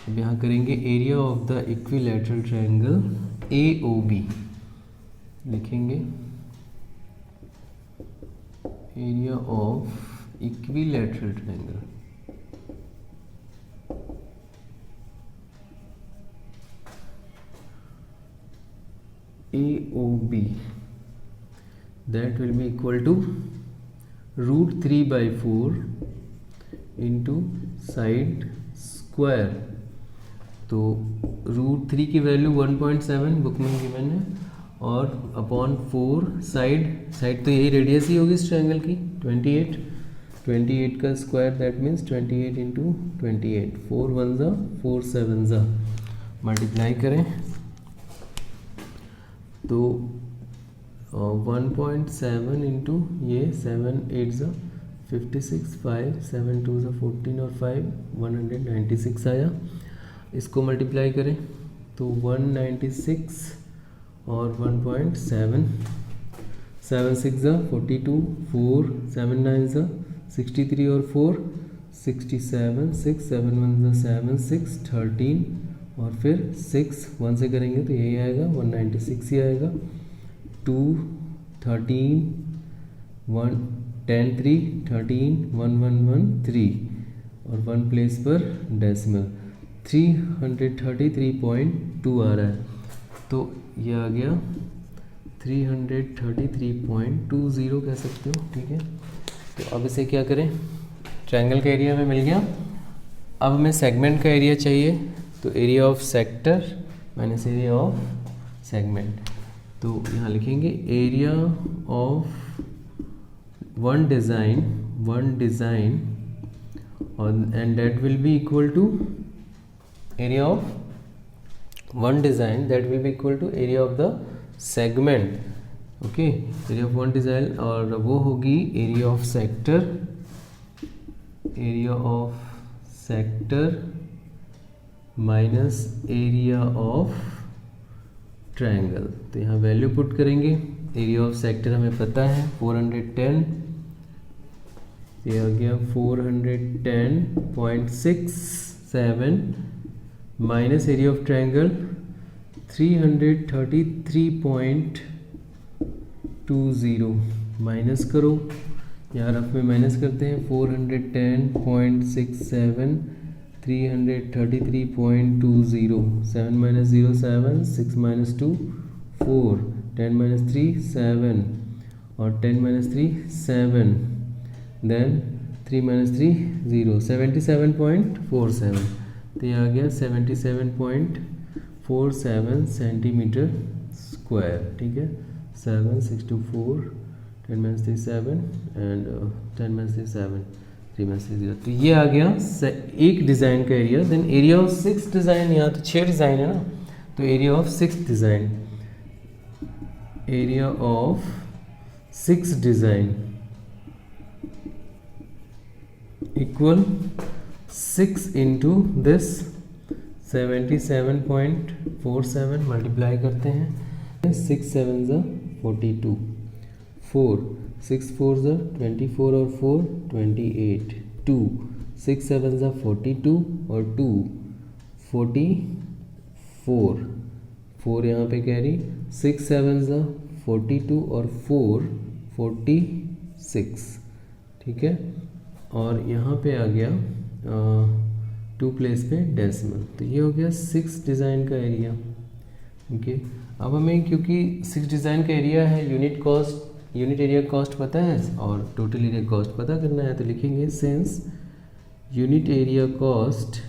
अब यहाँ करेंगे area of the equilateral triangle AOB, लिखेंगे area of equilateral triangle AOB, that will be equal to √3/4 into side square, तो √3 की वैल्यू 1.7 बुक में गिवन है, और अपॉन 4 साइड तो यही रेडियस ही होगी इस ट्रायंगल की 28 का स्क्वायर, दैट मीन्स 28 इंटू 28, 4 1 ज़ा 4 7 ज़ा, मल्टीप्लाई करें तो 1.7 इंटू ये 7 8 ज़ा 56, 5 7 2 ज़ा 14 और 5 196 आया। इसको मल्टीप्लाई करें तो 196 और 1.7, 7 6 ज़ा 42, 4 7 9 ज़ा 63 और 4 67, 6 7 1 ज़ा 7 6 13 और फिर 6 1 से करेंगे तो यही आएगा 196 ही आएगा। 2 13 1 10 3 13 1 1 1 3 और 1 प्लेस पर डेसिमल 333.2 आ रहा है, तो ये आ गया 333.20 कह सकते हो, ठीक है। तो अब इसे क्या करें, ट्रायंगल का एरिया हमें मिल गया, अब हमें सेगमेंट का एरिया चाहिए, तो area of sector minus area of segment, तो यहाँ लिखेंगे एरिया ऑफ वन डिज़ाइन और and that will be equal to area of one design that will be equal to area of the segment, okay, area of one design, और वो होगी area of sector minus area of triangle. तो यहाँ वैल्यू पुट करेंगे, एरिया ऑफ सेक्टर हमें पता है 410, ये आ गया 410.67 minus area of triangle 333.20, minus करो, यहाँ रफ में माइनस करते हैं 410.67 333.20, 7 minus 0 7, 6 minus 2 4, 10 minus 3 7 और 10 minus 3 7, then 3 minus 3 0, 77.47, तो ये आ गया 77.47 सेंटीमीटर स्क्वायर, ठीक है। 7 6 2 4, 10 minus 3 7 and 10 minus 3 7, 3 minus 3 0, तो ये आ गया एक डिज़ाइन का area. Then area of 6 design, यहाँ तो 6 डिज़ाइन है ना, तो area of 6 design, area of 6 design equal 6 into this 77.47 multiply करते हैं, 6 7 ज़ा 42, 4 6 4 ज़ा 24 और 4 28, 2 6 7 ज़ा 42 और 2 44, 4 यहाँ पे कैरी, 6 7 ज़ा 42 और 4 46, ठीक है, और यहाँ पे आ गया 2 प्लेस पे डेसिमल, तो ये हो गया 6 डिज़ाइन का एरिया, ओके। अब हमें क्योंकि 6 डिज़ाइन का एरिया है, यूनिट एरिया कॉस्ट पता है और टोटल एरिया कॉस्ट पता करना है, तो लिखेंगे since unit area cost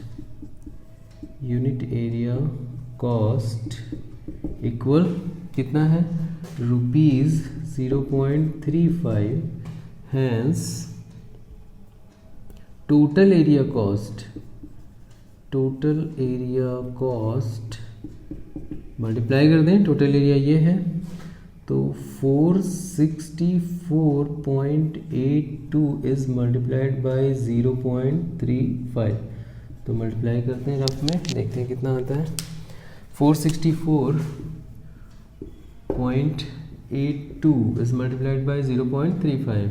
equal कितना है ₹0.35, hence total area cost multiply कर दें, टोटल एरिया ये है तो 464.82 इज मल्टीप्लाइड बाय 0.35, तो मल्टीप्लाई करते हैं रफ में, देखते हैं कितना आता है। 464.82 इज मल्टीप्लाइड बाय 0.35,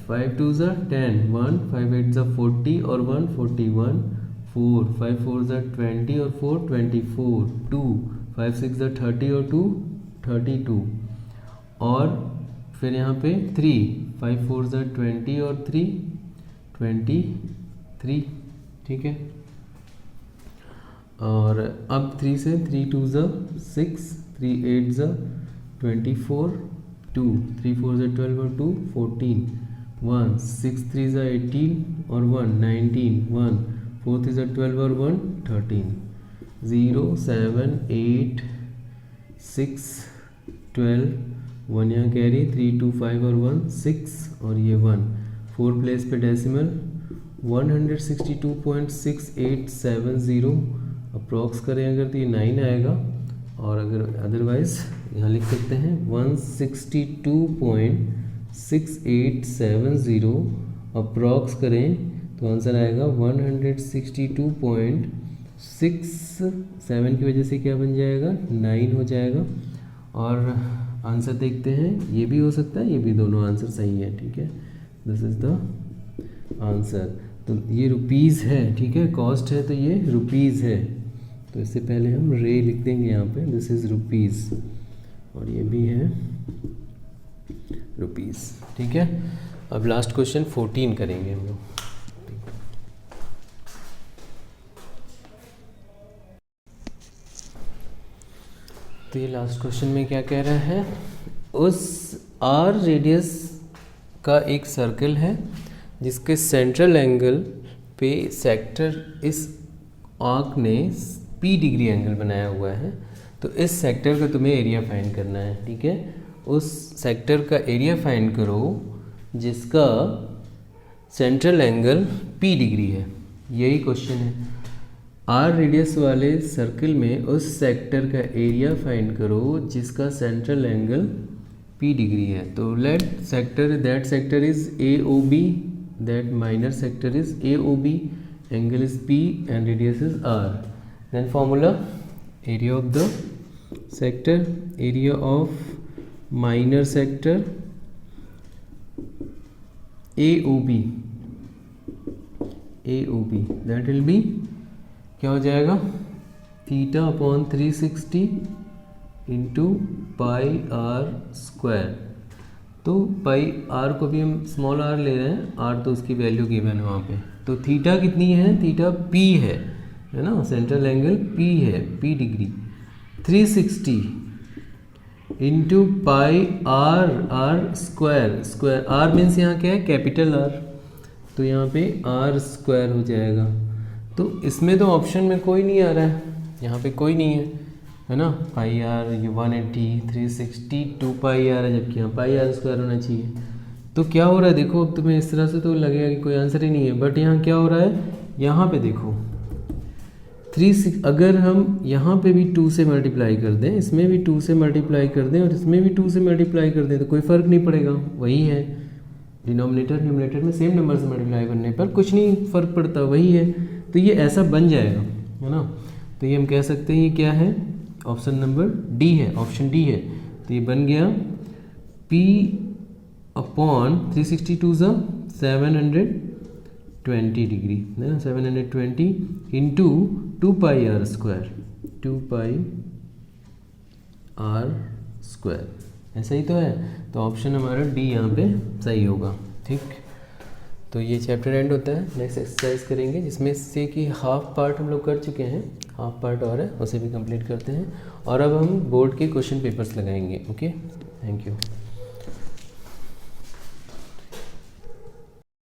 5 2 ज़ा 10, 1 5 8 ज़ा 40 और 1 41, 4 5 4 ज़ा 20 और 4 24, 2 5 6 ज़ा 30 और 2 32, और फिर यहाँ पे 3 5 4 ज़ा 20 और 3 23, ठीक है। और अब 3 से 3 2 ज़ा 6, 3 8 ज़ा 24, 2 3 4 ज़ा 12 और 2 14, 1 6 3 ज़ा 18 और 1 19, 1 4 इज़ 12 और 1 13, 0 7 8 6 12, 1 यहाँ कैरी, 3 2 5 और 1 6 और ये 1, 4 प्लेस पे डेसिमल, 162.6870 अप्रॉक्स करें अगर तो ये 9 आएगा, और अगर अदरवाइज यहाँ लिख सकते हैं 162.6870 अप्रॉक्स करें तो आंसर आएगा 162.67 की वजह से क्या बन जाएगा 9 हो जाएगा। और आंसर देखते हैं, ये भी हो सकता है, ये भी, दोनों आंसर सही है, ठीक है, दिस इज़ द आंसर। तो ये रुपीज़ है, ठीक है, कॉस्ट है तो ये रुपीज़ है, तो इससे पहले हम रे लिख देंगे यहाँ पे, दिस इज़ रुपीज़, और ये भी है रुपीज़, ठीक है। अब लास्ट क्वेश्चन 14 करेंगे हम लोग। तो ये लास्ट क्वेश्चन में क्या कह रहा है, उस आर रेडियस का एक सर्कल है जिसके सेंट्रल एंगल पे सेक्टर इस आर्क ने पी डिग्री एंगल बनाया हुआ है, तो इस सेक्टर का तुम्हें एरिया फाइंड करना है, ठीक है। उस सेक्टर का एरिया फाइंड करो जिसका सेंट्रल एंगल पी डिग्री है, यही क्वेश्चन है। आर रेडियस वाले सर्कल में उस सेक्टर का एरिया फाइंड करो जिसका सेंट्रल एंगल पी डिग्री है। तो let sector, that sector is A O B, that minor sector is A O B, angle is p and radius is r. Then formula, area of the sector, area of minor sector A O B, that will be, क्या हो जाएगा, theta upon 360 into pi r square. तो पाई आर को भी हम स्मॉल आर ले रहे हैं, आर तो उसकी वैल्यू गिवन है वहाँ पे। तो थीटा कितनी है, थीटा पी है ना, सेंट्रल एंगल पी है, p degree, 360 into pi r, r square, square r means यहाँ क्या है, कैपिटल आर, तो यहाँ पे आर स्क्वायर हो जाएगा। तो इसमें तो ऑप्शन में कोई नहीं आ रहा है, यहाँ पे कोई नहीं है ना, पाई आर, ये 180, 360, 2 पाई आर है, जबकि यहाँ पाई आर स्क्वायर होना चाहिए। तो क्या हो रहा है देखो, अब तुम्हें इस तरह से तो लगेगा कि कोई आंसर ही नहीं है, बट यहाँ क्या हो रहा है, यहाँ पे देखो 3, अगर हम यहाँ पे भी 2 से मल्टीप्लाई कर दें, इसमें भी 2 से मल्टीप्लाई कर दें और इसमें भी 2 से मल्टीप्लाई कर दें तो कोई फ़र्क नहीं पड़ेगा, वही है। डिनोमिनेटर न्यूमरेटर में सेम नंबर से मल्टीप्लाई करने पर कुछ नहीं फ़र्क पड़ता, वही है। तो ये ऐसा बन जाएगा, है ना। तो ये हम कह सकते हैं ये क्या है, ऑप्शन नंबर डी है, ऑप्शन डी है। तो ये बन गया P अपॉन 362 ज़ा 720 डिग्री, है ना, 720 into 2 pi r square, 2 pi r square, ऐसा ही तो है। तो ऑप्शन हमारा डी यहाँ पे सही होगा, ठीक। तो ये चैप्टर एंड होता है। नेक्स्ट एक्सरसाइज करेंगे जिसमें से कि हाफ पार्ट हम लोग कर चुके हैं, हाफ पार्ट और है, उसे भी कंप्लीट करते हैं। और अब हम बोर्ड के क्वेश्चन पेपर्स लगाएंगे। Okay, thank you.